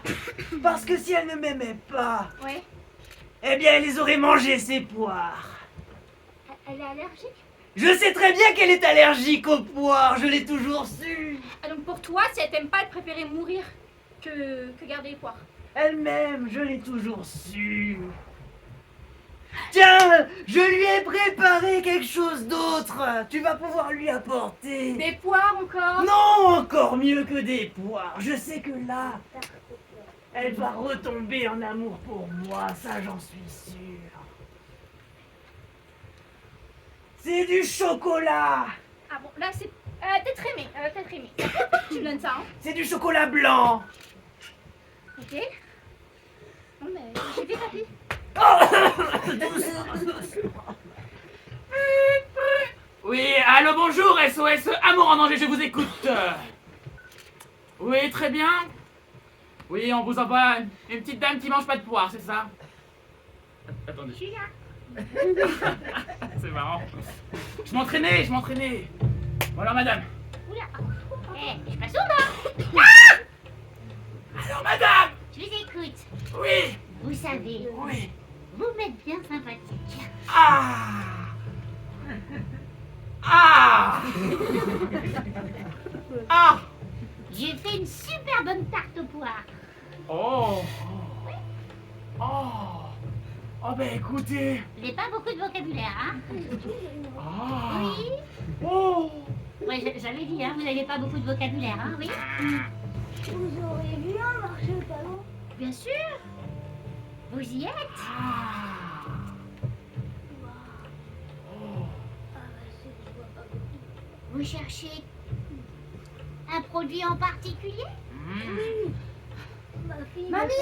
Speaker 4: Parce que si elle ne m'aimait pas,
Speaker 3: Ouais.
Speaker 4: eh bien elle les aurait mangées, ces poires.
Speaker 6: Elle est allergique?
Speaker 4: Je sais très bien qu'elle est allergique aux poires, je l'ai toujours su.
Speaker 3: Ah, donc pour toi, si elle t'aime pas, elle préférait mourir que garder les poires.
Speaker 4: Elle-même, je l'ai toujours su. Tiens, je lui ai préparé quelque chose d'autre. Tu vas pouvoir lui apporter.
Speaker 3: Des poires encore.
Speaker 4: Non, encore mieux que des poires. Je sais que là, elle va retomber en amour pour moi, ça j'en suis sûr. C'est du chocolat.
Speaker 3: Ah bon, là c'est... peut-être aimé, peut-être aimé. Tu me donnes ça, hein.
Speaker 4: C'est du chocolat blanc.
Speaker 3: Ok. Bon, mais j'ai fait papy.
Speaker 5: Oui, allô, bonjour, SOS, Amour en danger, je vous écoute. Oui, très bien. Oui, on vous envoie une petite dame qui mange pas de poire, c'est ça? Attendez.
Speaker 6: Je suis là.
Speaker 5: C'est marrant. Je m'entraînais. Bon alors, madame.
Speaker 6: Oula. Eh, je passe au bas.
Speaker 5: Alors, madame.
Speaker 6: Je vous écoute.
Speaker 5: Oui.
Speaker 6: Vous savez,
Speaker 5: Oui.
Speaker 6: vous m'êtes bien sympathique.
Speaker 5: Ah. Ah. Ah.
Speaker 6: J'ai fait une super bonne tarte aux poires.
Speaker 5: Oh. Oh. Oh ben écoutez.
Speaker 6: J'ai pas beaucoup de vocabulaire, hein?
Speaker 5: Ah.
Speaker 6: Oui.
Speaker 5: Oh.
Speaker 6: Ouais, j'avais dit, hein, vous n'avez pas beaucoup de vocabulaire, hein, oui? Vous aurez bien marché au talon? Bien sûr. Vous y êtes?
Speaker 5: Ah. Oh.
Speaker 6: Vous cherchez un produit en particulier?
Speaker 5: Mm.
Speaker 3: Mamie,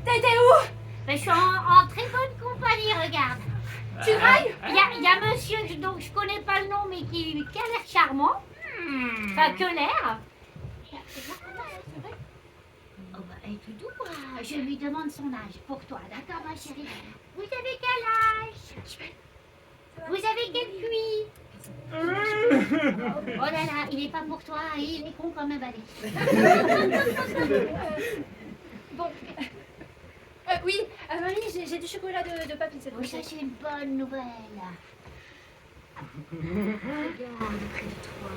Speaker 3: t'as été où?
Speaker 6: Ben, je suis en très bonne compagnie, regarde.
Speaker 3: Tu railles?
Speaker 6: Il y a monsieur dont je connais pas le nom, mais qui a l'air charmant. Enfin, que l'air. Oh bah, et tout doux, je lui demande son âge pour toi, d'accord, ma chérie? Vous avez quel âge? Vous avez quel QI? Oh là là, il est pas pour toi, il est con comme un balai.
Speaker 3: Bon. Oui, mamie, j'ai du chocolat de papy cette
Speaker 6: Vous
Speaker 3: fois.
Speaker 6: cherchez une bonne nouvelle. Regarde près de toi,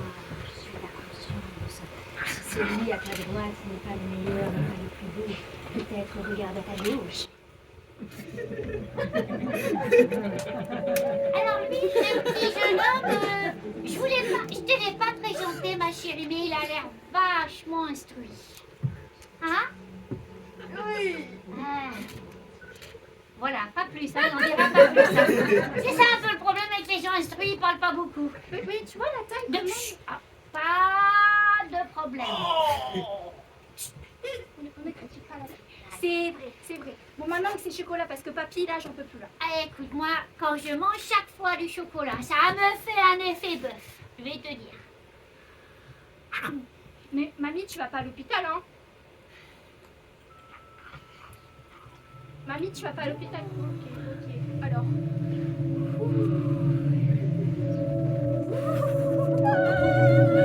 Speaker 6: je suis la conscience. celui à ta droite n'est pas le meilleur, pas le plus beau. Peut-être regarde à ta gauche. Alors lui, ce petit jeune homme, je te l'ai pas présenté, ma chérie, mais il a l'air vachement instruit. Hein?
Speaker 3: Oui.
Speaker 6: Ah. Voilà, pas plus, hein, on dira pas plus. Hein. C'est ça un peu le problème avec les gens instruits, ils parlent pas beaucoup.
Speaker 3: Oui, tu vois la taille de
Speaker 6: Pas de problème.
Speaker 3: On ne critique pas la taille. C'est vrai, c'est vrai. Bon, maintenant que c'est chocolat, parce que papy, là, j'en peux plus, là.
Speaker 6: Ah, écoute, moi, quand je mange chaque fois du chocolat, ça me fait un effet bœuf, je vais te dire.
Speaker 3: Mais mamie, tu vas pas à l'hôpital, hein? Mamie, tu vas pas à l'hôpital? Ok. Alors.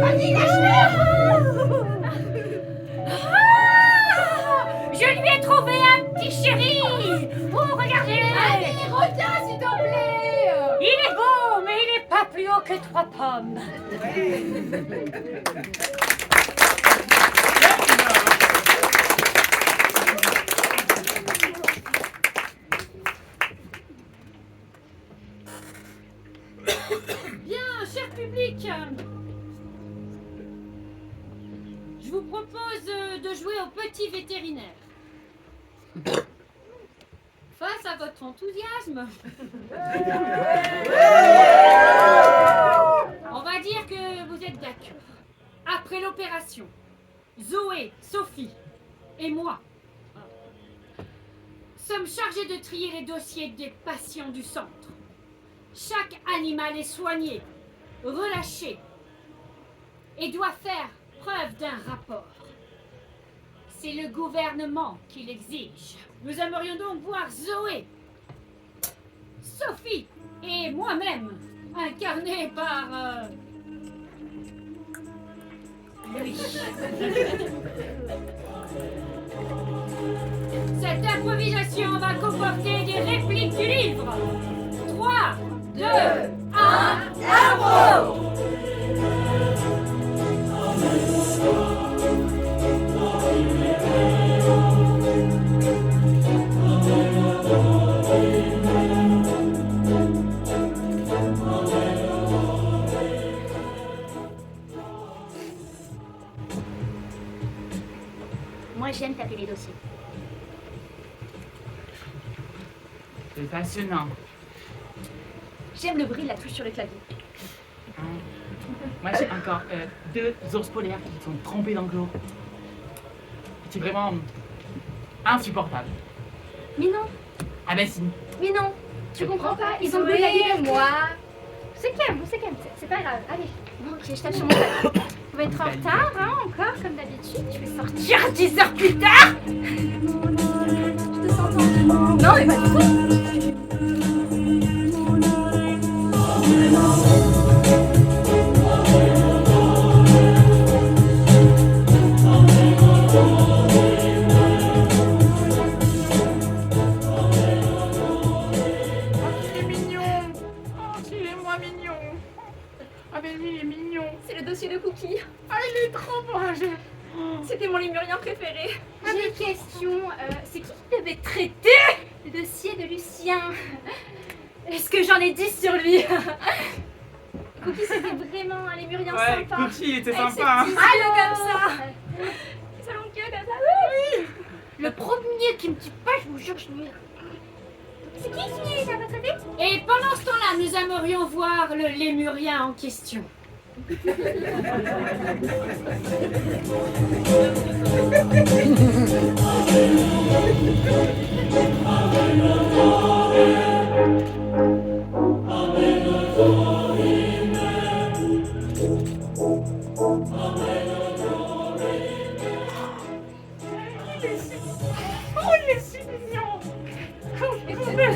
Speaker 6: Mamie, lâche-le! Je lui ai trouvé un petit chéri! Oh, regardez-le!
Speaker 3: Mamie, reviens, s'il te plaît!
Speaker 6: Il est beau, mais il n'est pas plus haut que 3 pommes.
Speaker 2: Bien, cher public, je vous propose de jouer au petit vétérinaire. Face à votre enthousiasme, on va dire que vous êtes d'accord. Après l'opération, Zoé, Sophie et moi sommes chargés de trier les dossiers des patients du centre. Chaque animal est soigné, relâché et doit faire preuve d'un rapport. C'est le gouvernement qui l'exige. Nous aimerions donc voir Zoé, Sophie et moi-même, incarnés par... lui. Cette improvisation va comporter des répliques du livre. 3, 2, 1, impro!
Speaker 6: Moi, j'aime taper les dossiers.
Speaker 5: C'est passionnant.
Speaker 3: J'aime le bruit de la touche sur le clavier.
Speaker 5: Hein. Moi, j'ai encore 2 ours polaires qui sont trempés dans l'eau. C'est vraiment insupportable.
Speaker 3: Mais non,
Speaker 5: Ah ben si.
Speaker 3: mais non, tu comprends pas, ils ont le bruit de la gueule. Moi. C'est calme, c'est pas grave. Allez, bon, ok, je tape sur mon clavier. On va être en retard, hein, encore, comme d'habitude. Je vais sortir 10 heures plus tard. Je te sens tendu. Non, mais pas du tout. C'est le dossier de Cookie.
Speaker 5: Ah, il est trop beau.
Speaker 3: C'était mon lémurien préféré. J'ai une question. C'est qui devait traiter le dossier de Lucien? Est-ce que j'en ai 10 sur lui? Cookie, c'était vraiment un lémurien
Speaker 5: Ouais,
Speaker 3: sympa.
Speaker 5: Cookie, il était
Speaker 3: Avec
Speaker 5: sympa.
Speaker 3: ses
Speaker 5: Hein.
Speaker 3: petits yeux comme ça. Sa longue queue comme ça. Oui. Le premier qui me tue pas, je vous jure, je lui... C'est qui ça va traiter?
Speaker 2: Et pendant ce temps-là, nous aimerions voir le lémurien en question.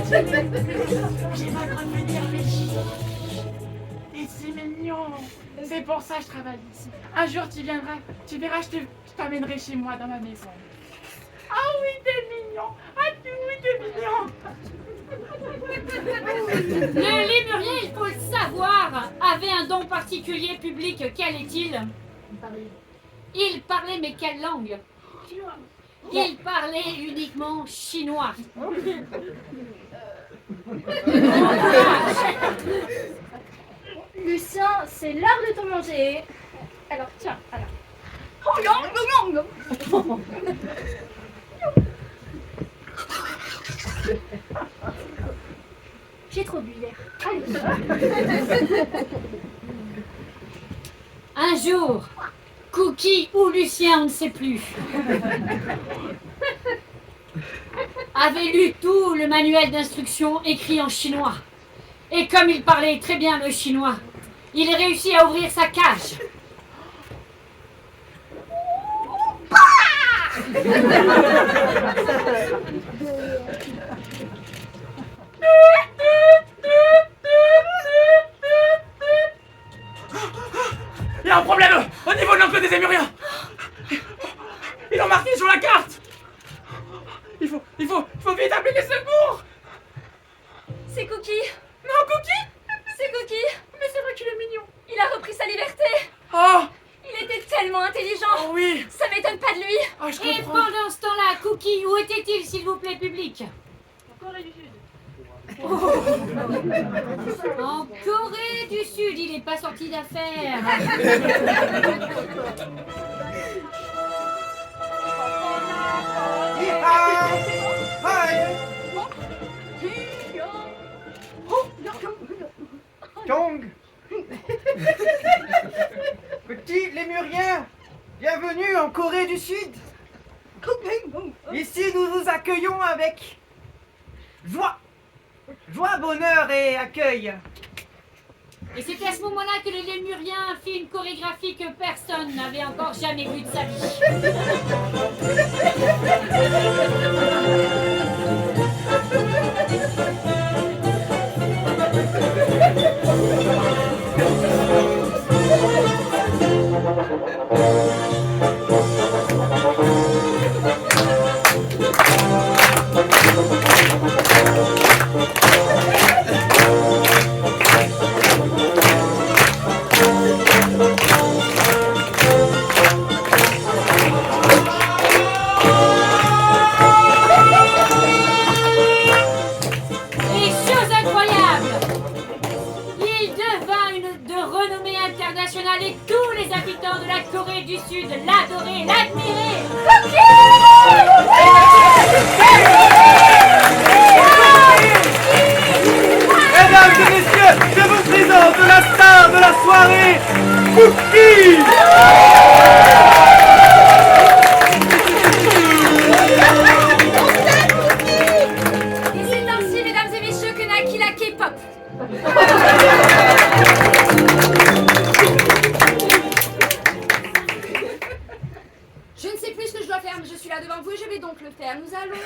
Speaker 5: J'ai pas le droit de venir, mais et c'est mignon. C'est pour ça que je travaille ici. Un jour, tu viendras, tu verras, je t'amènerai chez moi dans ma maison. Ah oui, t'es mignon. Ah oui, t'es mignon.
Speaker 2: Le lémurien, il faut le savoir, avait un don particulier public. Quel est-il? Il parlait, mais quelle langue? Il parlait uniquement chinois.
Speaker 3: Lucien, c'est l'heure de te manger. Alors, tiens, alors. Oh, yang, yang, yang. J'ai trop bu hier. Allez.
Speaker 2: Un jour, Cookie ou Lucien, on ne sait plus, avait lu tout le manuel d'instruction écrit en chinois. Et comme il parlait très bien le chinois, il réussit à ouvrir sa cage.
Speaker 5: Il y a un problème au niveau de l'enclos des Émuriens. Ils l'ont marqué sur la carte. Il faut vite appeler les secours.
Speaker 3: C'est Cookie.
Speaker 5: Non, Cookie.
Speaker 3: C'est Cookie. Mais c'est vrai qu'il est mignon. Il a repris sa liberté.
Speaker 5: Oh,
Speaker 3: Il était tellement intelligent.
Speaker 5: oh oui.
Speaker 3: Ça m'étonne pas de lui.
Speaker 5: Oh, je
Speaker 2: Et
Speaker 5: comprends.
Speaker 2: pendant ce temps-là, Cookie, où était-il, s'il vous plaît, public?
Speaker 3: En Corée du Sud.
Speaker 2: En Corée du Sud, il n'est pas sorti d'affaires.
Speaker 4: Kong. Petit lémurien, bienvenue en Corée du Sud. Ici, nous vous accueillons avec joie. Joie, bonheur et accueil.
Speaker 2: Et c'est à ce moment-là que le lémurien fit une chorégraphie que personne n'avait encore jamais vue de sa vie. Et chose incroyable, il devint de renommée internationale et tous les habitants de la Corée du Sud l'adoraient, l'admiraient.
Speaker 4: Mesdames et messieurs, je vous présente la star de la soirée, Cookie.
Speaker 3: Et c'est ainsi, mesdames et messieurs, que naquit la K-pop. Je ne sais plus ce que je dois faire, mais je suis là devant vous et je vais donc le faire. Nous allons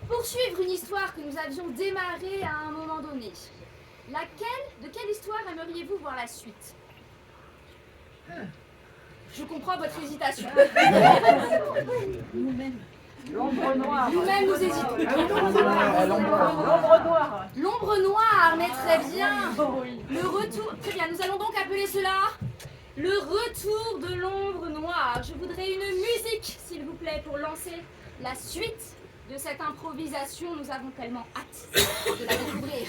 Speaker 3: poursuivre une histoire que nous avions démarrée à un moment donné. De quelle histoire aimeriez-vous voir la suite? Je comprends votre hésitation. Nous-mêmes, nous hésitons. L'ombre noire, mais très bien. Le retour. Très bien, nous allons donc appeler cela le retour de l'ombre noire. Je voudrais une musique, s'il vous plaît, pour lancer la suite de cette improvisation. Nous avons tellement hâte de la découvrir.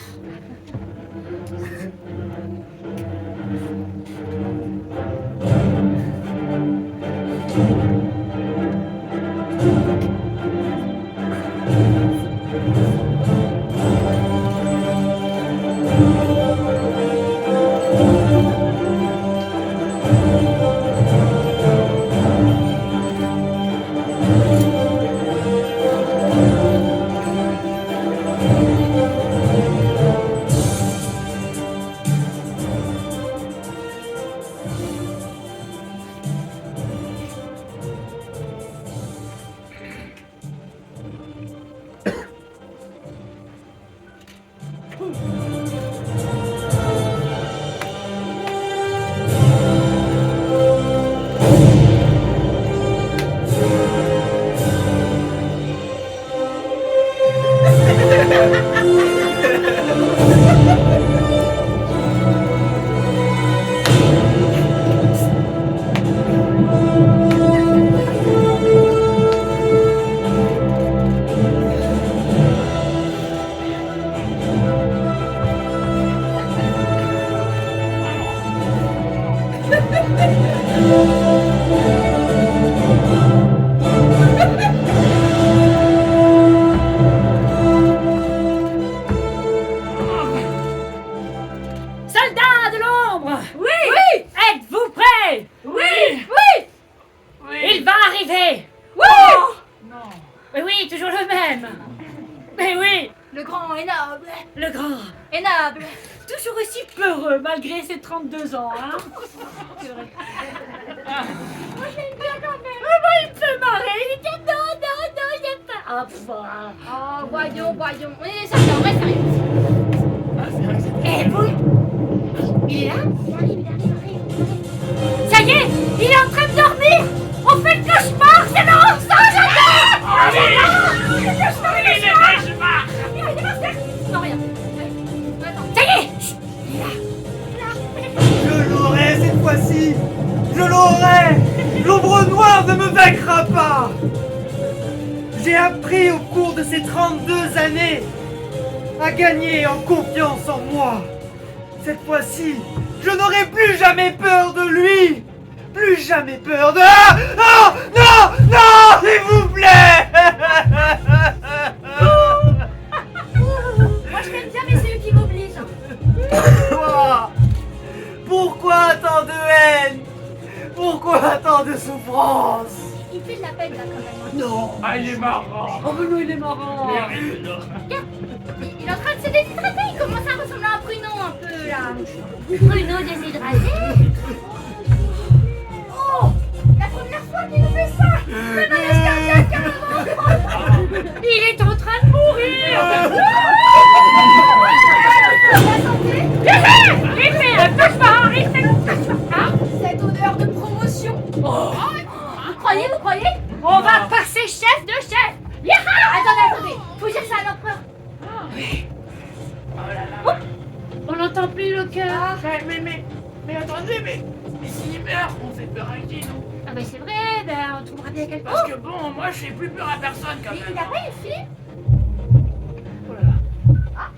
Speaker 2: arrivé.
Speaker 5: Non.
Speaker 2: Mais oui, toujours le même. Mais oui,
Speaker 3: Le grand énorme,
Speaker 2: le grand.
Speaker 3: énorme.
Speaker 2: Toujours aussi peureux malgré ses 32 ans, hein. C'est vrai. Moi, j'aime bien quand même. Moi, il me fait marrer. Il dit non, j'aime pas. Ah, bah.
Speaker 3: Oh, voyons. On est sérieux, on reste sérieux.
Speaker 2: Eh, vous. Il est là? Ça y est, il est en train de dormir. On fait le cauchemar, c'est marrant, ça, j'adore.
Speaker 3: Non, rien. Attends.
Speaker 2: Ça y est. Chut, il est là.
Speaker 4: Je l'aurai cette fois-ci. Je l'aurai. L'ombre noire ne me vaincra pas. J'ai appris au cours de ces 32 années à gagner en confiance en moi. Cette fois-ci, je n'aurai plus jamais peur de lui. Plus jamais peur de... Ah, non, s'il vous plaît.
Speaker 3: Moi, je t'aime bien, mais c'est eux qui m'obligent.
Speaker 4: Pourquoi tant de haine? Pourquoi tant de souffrance?
Speaker 3: Il fait de la peine, là, quand même.
Speaker 4: Non.
Speaker 5: Ah, il est marrant.
Speaker 2: Oh, mais non, il est marrant.
Speaker 3: Il est en train de se déshydrater. Il commence à ressembler à un pruneau, un peu, là.
Speaker 6: Bruno déshydraté.
Speaker 3: Oh, la première fois qu'il nous fait ça. Le malaise cardiaque, carrément.
Speaker 2: Il est en train de mourir.
Speaker 3: La santé.
Speaker 2: Il fait un cauchemar. Il fait un cauchemar.
Speaker 3: Cette odeur de promotion. Vous croyez?
Speaker 2: On va passer chef de chef.
Speaker 3: Attendez. Faut dire ça à l'empereur.
Speaker 2: On n'entend plus le cœur.
Speaker 5: Mais attendez, mais s'il meurt, on fait peur à qui, nous?
Speaker 2: Ah ben c'est vrai, ben on trouvera bien quelqu'un.
Speaker 5: Parce que bon, moi je fais plus peur à personne quand
Speaker 3: Il
Speaker 5: même.
Speaker 3: a pas une fille.
Speaker 5: Oh là là.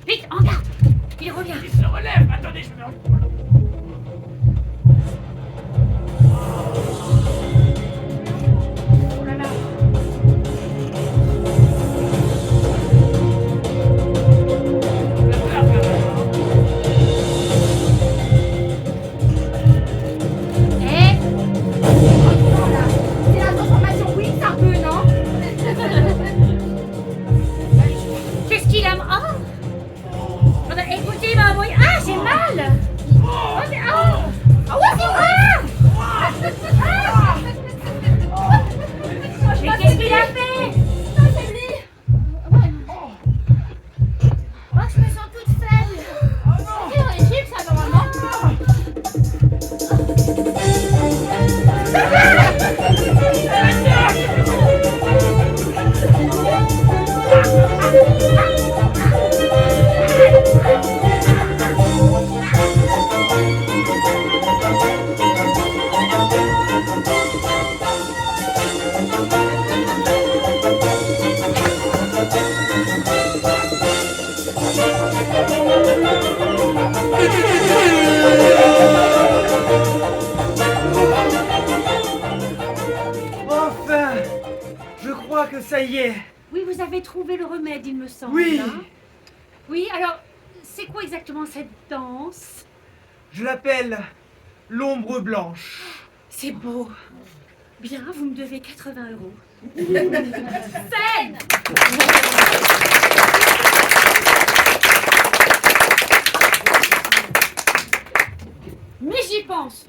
Speaker 2: Vite, en garde. Il revient.
Speaker 5: Il se relève. Attendez, je me mets en...
Speaker 2: Oh là là.
Speaker 3: C'est la transformation, oui, ça peut, non?
Speaker 2: Qu'est-ce qu'il a... Oh. Écoutez, il m'a envoyé... Ah, j'ai mal. Oh, mais... Oh. Ah ouais, c'est vrai. Mais qu'est-ce qu'il a fait?
Speaker 3: Non, c'est lui. Oh, je me sens toute faible. C'est au régime, ça, normalement.
Speaker 4: Enfin, je crois que ça y est.
Speaker 2: Oui, vous avez trouvé le remède, il me semble.
Speaker 4: Oui.
Speaker 2: hein. Oui, alors, c'est quoi exactement cette danse?
Speaker 4: Je l'appelle l'ombre blanche.
Speaker 2: C'est beau. Bien, vous me devez 80 €.
Speaker 3: Scène.
Speaker 2: Mais j'y pense.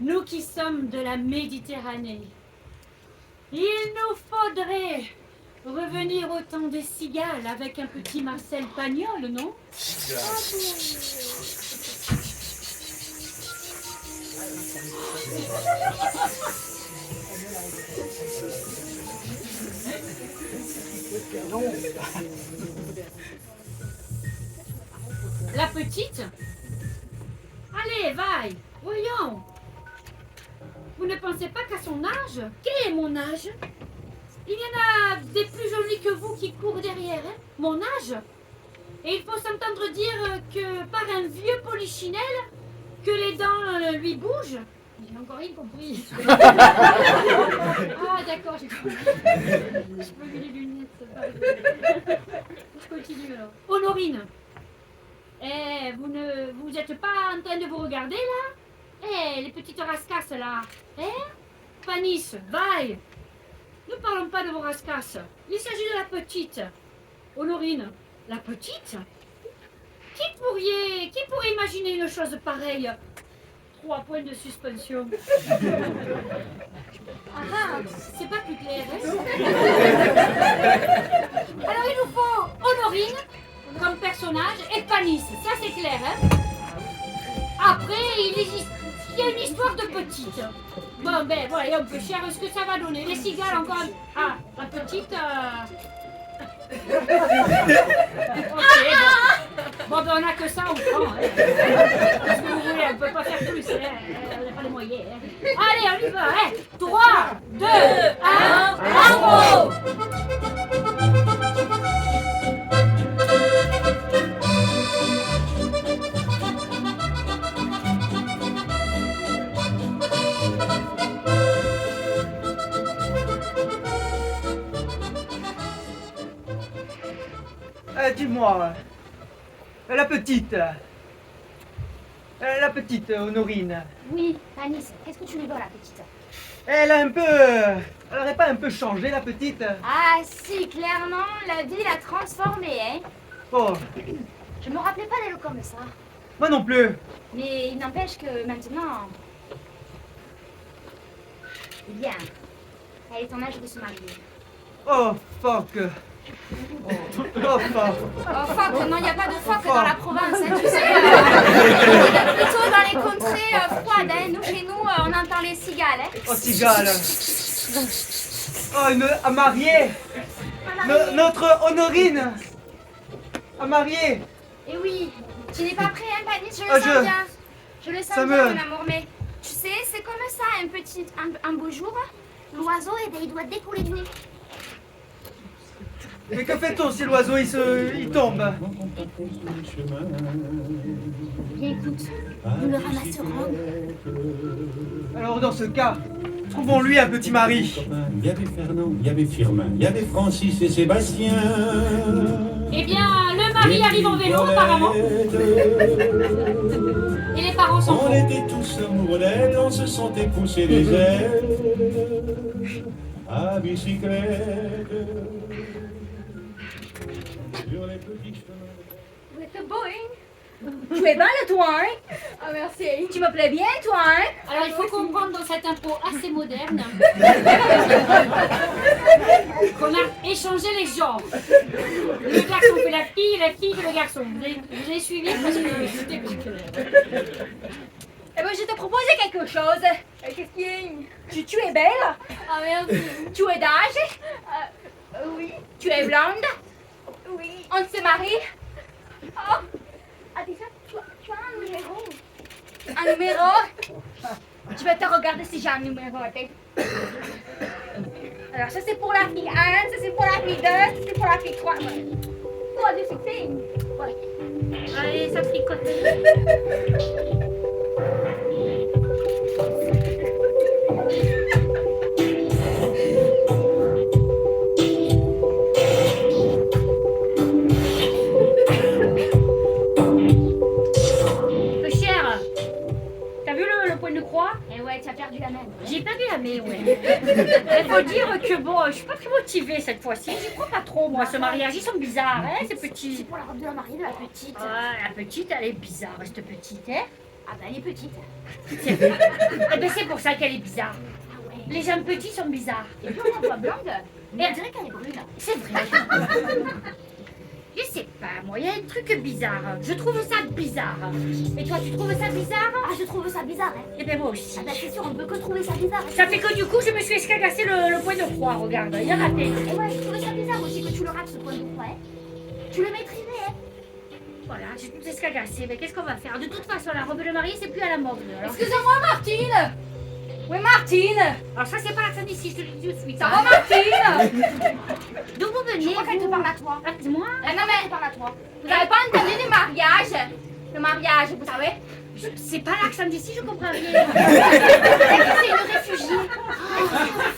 Speaker 2: Nous qui sommes de la Méditerranée, il nous faudrait revenir au temps des cigales avec un petit Marcel Pagnol, non? La petite? Allez, vaille, voyons. Vous ne pensez pas qu'à son âge? Quel est mon âge? Il y en a des plus jolis que vous qui courent derrière, hein? Mon âge? Et il faut s'entendre dire que par un vieux polichinelle, que les dents lui bougent. J'ai encore rien compris. Ah d'accord, j'ai compris. Je peux mettre les lunettes. c'est pas vrai. Je continue alors. Honorine. Eh, vous êtes pas en train de vous regarder là? Eh, les petites rascasses là. Eh? Panis, vaille. Ne parlons pas de vos rascasses. Il s'agit de la petite. Honorine, la petite? Qui pourrait imaginer une chose pareille? 3 points de suspension. Ah, c'est pas plus clair, hein? Alors il nous faut Honorine comme personnage et Panis, ça c'est clair, hein? Après, il y a une histoire de petite. Bon, ben voilà, et on peut chercher ce que ça va donner. Les cigales encore... Ah, la petite... Ok, bon, ben on a que ça, on prend. Hein. Qu'est-ce que vous voulez, on peut pas faire plus, hein. On n'a pas les moyens. Hein. Allez, on y va, hein. 3, 2, 1, bravo!
Speaker 4: Dis-moi, la petite, Honorine,
Speaker 6: Oui, Panis, qu'est-ce que tu lui dois, la petite?
Speaker 4: elle aurait pas un peu changé, la petite?
Speaker 6: Ah si, clairement, la vie l'a transformée, hein.
Speaker 4: Oh,
Speaker 6: Je me rappelais pas d'elle comme ça.
Speaker 4: moi non plus.
Speaker 6: Mais il n'empêche que maintenant... Eh bien, elle est en âge de se marier.
Speaker 4: Oh, fuck. Oh, fuck.
Speaker 6: Oh fuck, non, il n'y a pas de fuck dans la province, hein, tu sais. Plutôt dans les contrées froides, hein. Nous, chez nous, on entend les cigales, hein.
Speaker 4: Oh, cigale. Oh, à marier. Notre Honorine. À marier.
Speaker 6: Et oui, tu n'es pas prêt, hein, Panis, je le
Speaker 4: Ah,
Speaker 6: sens bien. Je le sens
Speaker 4: ça
Speaker 6: bien,
Speaker 4: me-
Speaker 6: mon amour, mais tu sais, c'est comme ça, un beau jour, l'oiseau, eh ben, il doit décoller du nez.
Speaker 4: Mais que fait-on si l'oiseau il tombe?
Speaker 6: Bien écoute, nous le ramasserons.
Speaker 4: Alors dans ce cas, trouvons-lui un petit mari.
Speaker 8: Il y avait Fernand, il y avait Firmin, il y avait Francis et Sébastien.
Speaker 2: Eh bien, le mari arrive en vélo, apparemment. Et les parents sont
Speaker 8: On
Speaker 2: fous.
Speaker 8: était tous amoureux d'elle, on se sentait pousser les ailes. À bicyclette. Sur les petits chemins.
Speaker 3: Vous êtes beau, hein? Tu es belle, toi, hein? Ah, merci. Tu me plais bien, toi, hein?
Speaker 2: Alors, il faut comprendre dans cette impro assez moderne qu'on a échangé les genres. Le garçon fait la fille fait le garçon. Vous avez suivi parce que c'était plus clair.
Speaker 3: Eh ben, je te proposais quelque chose. Qu'est-ce qu'il y a? Tu es belle? Ah, merci. Tu es d'âge? Oui. Tu es blonde? Oui. On se marie? Oh. Ah, déjà, tu as un numéro? Un numéro? Je vais te regarder si j'ai un numéro, ok? Alors, ça c'est pour la fille 1, ça c'est pour la fille 2, ça c'est pour la fille 3. Toi, du succès. Ouais.
Speaker 2: Allez, ça tricote. Peu cher. T'as vu le point de croix?
Speaker 6: Eh ouais, tu as perdu la même.
Speaker 2: J'ai perdu la main, ouais. Il faut dire que bon, je suis pas très motivée cette fois-ci. J'y crois pas trop, moi, ce mariage. Ils sont bizarres, hein, ces petits.
Speaker 6: C'est pour la robe de la mariée de la petite.
Speaker 2: Ah, la petite, elle est bizarre, cette petite, hein.
Speaker 6: Ah bah, elle est petite.
Speaker 2: C'est vrai. Eh ben, c'est pour ça qu'elle est bizarre.
Speaker 6: Ah ouais.
Speaker 2: Les gens petits sont bizarres.
Speaker 6: Et puis on la voit blonde, mais on dirait qu'elle est brune.
Speaker 2: C'est vrai. Je sais pas, moi, il y a un truc bizarre. Je trouve ça bizarre. Et toi, tu trouves ça bizarre?
Speaker 6: Ah, je trouve ça bizarre, hein.
Speaker 2: Eh ben, moi aussi.
Speaker 6: Ah bah, c'est sûr, on peut que trouver ça bizarre. Hein.
Speaker 2: Ça fait que du coup, je me suis escagassé le point de croix, regarde. Il a raté.
Speaker 6: Et ouais, je trouvais ça bizarre aussi que tu le rates, ce point de croix, hein. Tu le maîtrisais, hein.
Speaker 2: Voilà, j'ai tout escagassé. Mais qu'est-ce qu'on va faire? De toute façon, la robe de mariée, c'est plus à la mode. Alors,
Speaker 3: Excusez-moi, Martine! Oui, Martine!
Speaker 2: alors ça, c'est pas l'accent d'ici, je te le dis tout de suite.
Speaker 3: Ça va, Martine?
Speaker 2: D'où vous venez?
Speaker 6: Je crois qu'elle te
Speaker 2: vous
Speaker 6: parle à toi.
Speaker 2: Ah, dis-moi.
Speaker 6: Ah non, mais elle te parle à toi.
Speaker 3: Vous n'avez pas entendu du mariage? Le mariage, vous savez?
Speaker 2: C'est pas l'accent d'ici, je comprends rien.
Speaker 6: C'est une réfugiée.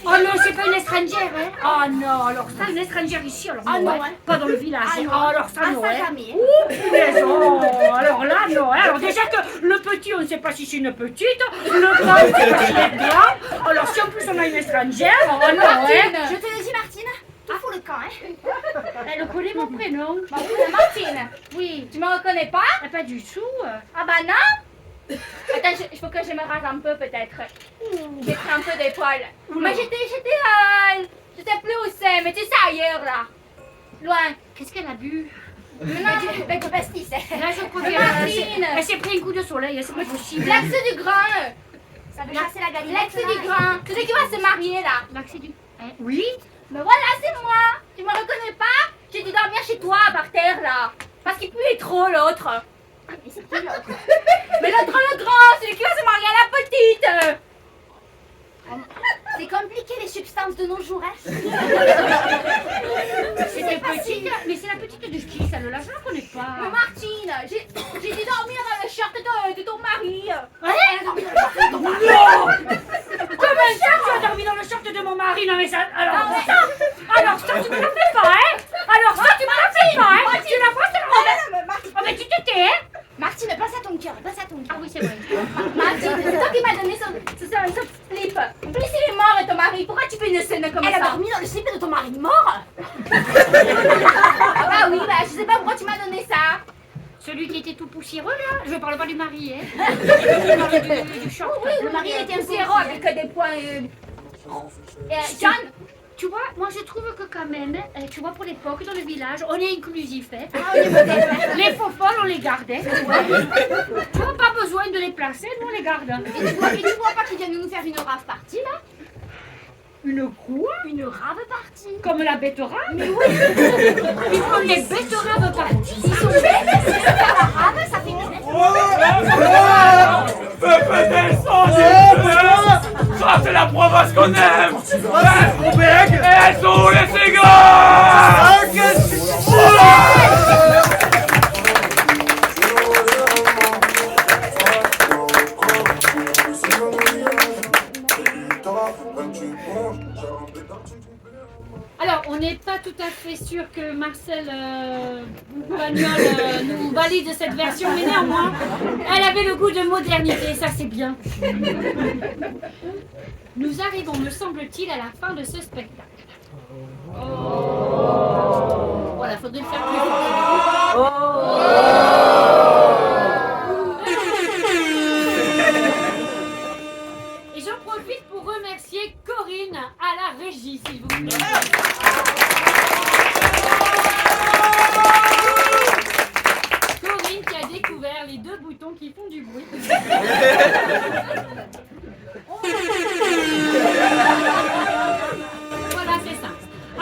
Speaker 2: Oh non, c'est pas une Australienne. étrangère, hein? Ah non, alors ça, une étrangère ici, alors
Speaker 7: Ah
Speaker 2: non,
Speaker 7: non,
Speaker 2: hein.
Speaker 7: hein.
Speaker 2: Pas dans le village.
Speaker 7: Ah
Speaker 2: hein.
Speaker 7: non.
Speaker 2: Ah, alors ça,
Speaker 7: Ah,
Speaker 2: non,
Speaker 7: ça
Speaker 2: hein.
Speaker 7: jamais.
Speaker 2: Ouh, punaise, oh, alors là, non, hein. Alors déjà que le petit, on ne sait pas si c'est une petite, le grand, on ne sait pas s'il est grand. Alors si en plus on a une étrangère, oh non, hein.
Speaker 7: Je te le dis, Martine, tout fout le camp, hein.
Speaker 2: Elle connaît mon prénom.
Speaker 3: Martine,
Speaker 2: Oui.
Speaker 3: tu me reconnais pas?
Speaker 2: Pas du tout.
Speaker 3: Ah bah non. Attends, il faut que je me rase un peu peut-être. J'ai pris un peu des poils. Mais je sais plus où c'est, mais tu sais ailleurs là. Loin.
Speaker 2: Qu'est-ce qu'elle a bu?
Speaker 3: Mais que pastis.
Speaker 2: Là, je crois
Speaker 3: Martine.
Speaker 2: elle s'est pris un coup de soleil, c'est pas possible.
Speaker 3: L'axe du grand.
Speaker 7: Ça veut chasser la galinette.
Speaker 3: L'axe du grand. Celui qui va se marier là.
Speaker 2: L'accès du... Oui.
Speaker 3: Mais voilà, c'est moi. Tu me reconnais pas? J'ai dû dormir chez toi par terre là. Parce qu'il puait trop l'autre.
Speaker 7: Mais c'est qui l'autre?
Speaker 3: Mais l'autre le grand, celui qui va se marier à la petite.
Speaker 7: C'est compliqué les substances de nos jours, hein.
Speaker 2: C'était petite, mais c'est la petite de qui, celle-là? Je la connais
Speaker 3: Mais
Speaker 2: pas.
Speaker 3: Martine, j'ai dû dormir dans le short de ton mari.
Speaker 7: Elle a dormi dans le short de ton mari.
Speaker 2: Comment ça, tu as dormi dans le short de mon mari? Non mais ça... Alors ça, tu me la fais pas, hein? Alors ça, tu me la fais pas, hein? Tu la vois, c'est le Oh mais tu te tais, hein?
Speaker 7: Martine, passe à ton cœur, passe à ton
Speaker 2: Ah
Speaker 7: cœur.
Speaker 2: oui, c'est vrai.
Speaker 3: Martine, c'est toi qui m'as donné ce slip. En plus, il est mort, ton mari. Pourquoi tu fais une scène comme
Speaker 7: Elle a
Speaker 3: ça?
Speaker 7: dormi dans le slip de ton mari mort.
Speaker 3: Ah bah oui, bah je sais pas pourquoi tu m'as donné ça.
Speaker 2: Celui qui était tout poussiéreux, là? Je parle pas du mari, hein? Je parle du short.
Speaker 3: Oui, le mari était un zéro avec des points. John,
Speaker 2: Tu vois, moi je trouve que quand même, tu vois, pour l'époque, dans le village, on est inclusif, hein? Les faux folles, on les garde, hein? Tu vois, pas besoin de les placer, nous on les garde.
Speaker 3: et tu vois pas qu'il vient de nous faire une rave partie là?
Speaker 2: Une quoi?
Speaker 7: Une rave partie.
Speaker 2: Comme la betterave? Mais oui! Ils font des betteraves parties!
Speaker 7: Ils sont bêtes, c'est faire la rave, ça fait une...
Speaker 5: Peuple descend ça c'est la province qu'on aime. Et elles sont où les
Speaker 2: Alors, on n'est pas tout à fait sûr que Marcel Pagnol nous valide cette version, mais néanmoins, elle avait le goût de modernité, ça c'est bien. Nous arrivons, me semble-t-il, à la fin de ce spectacle. Voilà, faudrait le faire plus fort. Et j'en profite pour remercier Corinne à la régie, s'il vous plaît. Corinne qui a découvert les deux boutons qui font du bruit. Voilà, c'est ça.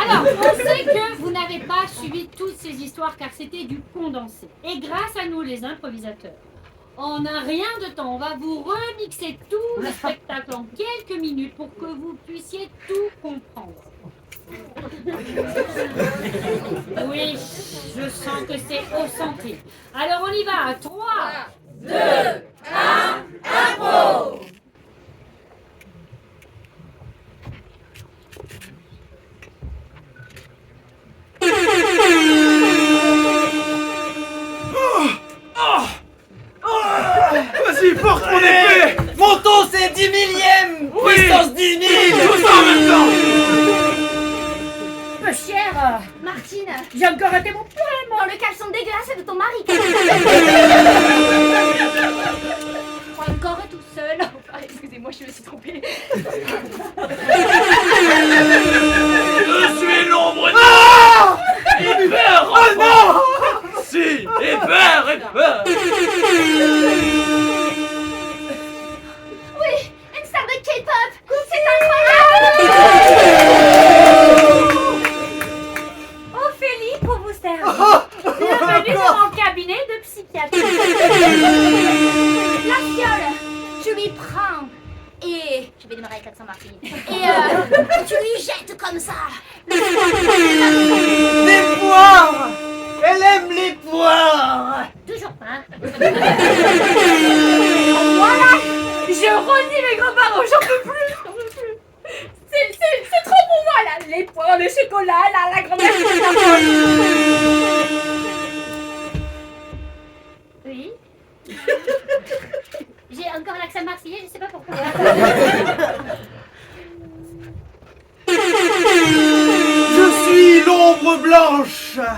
Speaker 2: Alors, on sait que vous n'avez pas suivi toutes ces histoires car c'était du condensé. Et grâce à nous, les improvisateurs, en un rien de temps, on va vous remixer tout le spectacle en quelques minutes pour que vous puissiez tout comprendre. Oui, je sens que c'est au santé. Alors on y va, 3, 2, 1, impro!
Speaker 4: Vas-y, porte mon épée. Montons, c'est 10 millième. Puissance 10 000. Tout ça en même temps.
Speaker 2: Peu cher,
Speaker 7: Martine,
Speaker 2: j'ai encore raté mon poème.
Speaker 7: dans le caleçon dégueulasse de ton mari.
Speaker 3: Encore tout seul. Ah, excusez-moi, je me suis trompée.
Speaker 5: Je suis l'ombre de... Hyper
Speaker 4: Oh non.
Speaker 5: Si, hyper.
Speaker 7: Oui, une star de K-pop. C'est incroyable.
Speaker 2: Ophélie pour vous servir. Bienvenue dans mon cabinet de psychiatrie.
Speaker 7: La fiole, tu lui prends et... Je vais démarrer avec l'accent Martine. Et tu lui jettes comme ça.
Speaker 4: Des poires. Elle aime les poires.
Speaker 2: Toujours pas.
Speaker 3: Voilà. Je redis les grands-parents, j'en peux plus. C'est trop pour moi là. Nicolas, la grand-mère.
Speaker 6: Oui. J'ai encore l'accent marseillais, je sais pas pourquoi.
Speaker 4: Je suis l'ombre blanche.
Speaker 6: Alors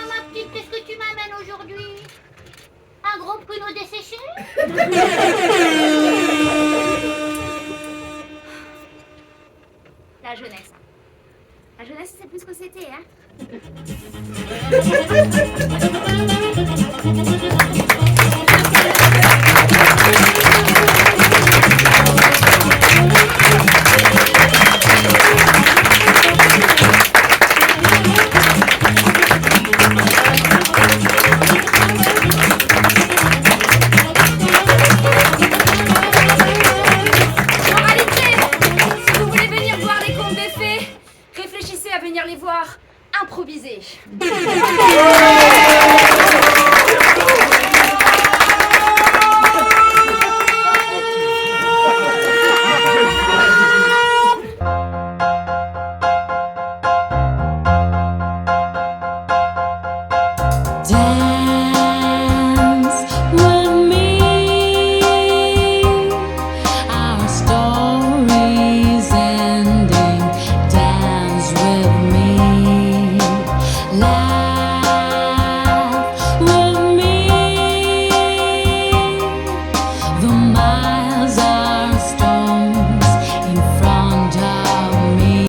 Speaker 6: ma petite, qu'est-ce que tu m'amènes aujourd'hui? Un gros pruneau desséché? La jeunesse. La jeunesse, c'est plus ce que c'était, hein?
Speaker 3: Moralité, si vous voulez venir voir les contes des fées, réfléchissez à venir les voir improviser.
Speaker 9: Dance with me, our story's ending. Dance with me, laugh with me. The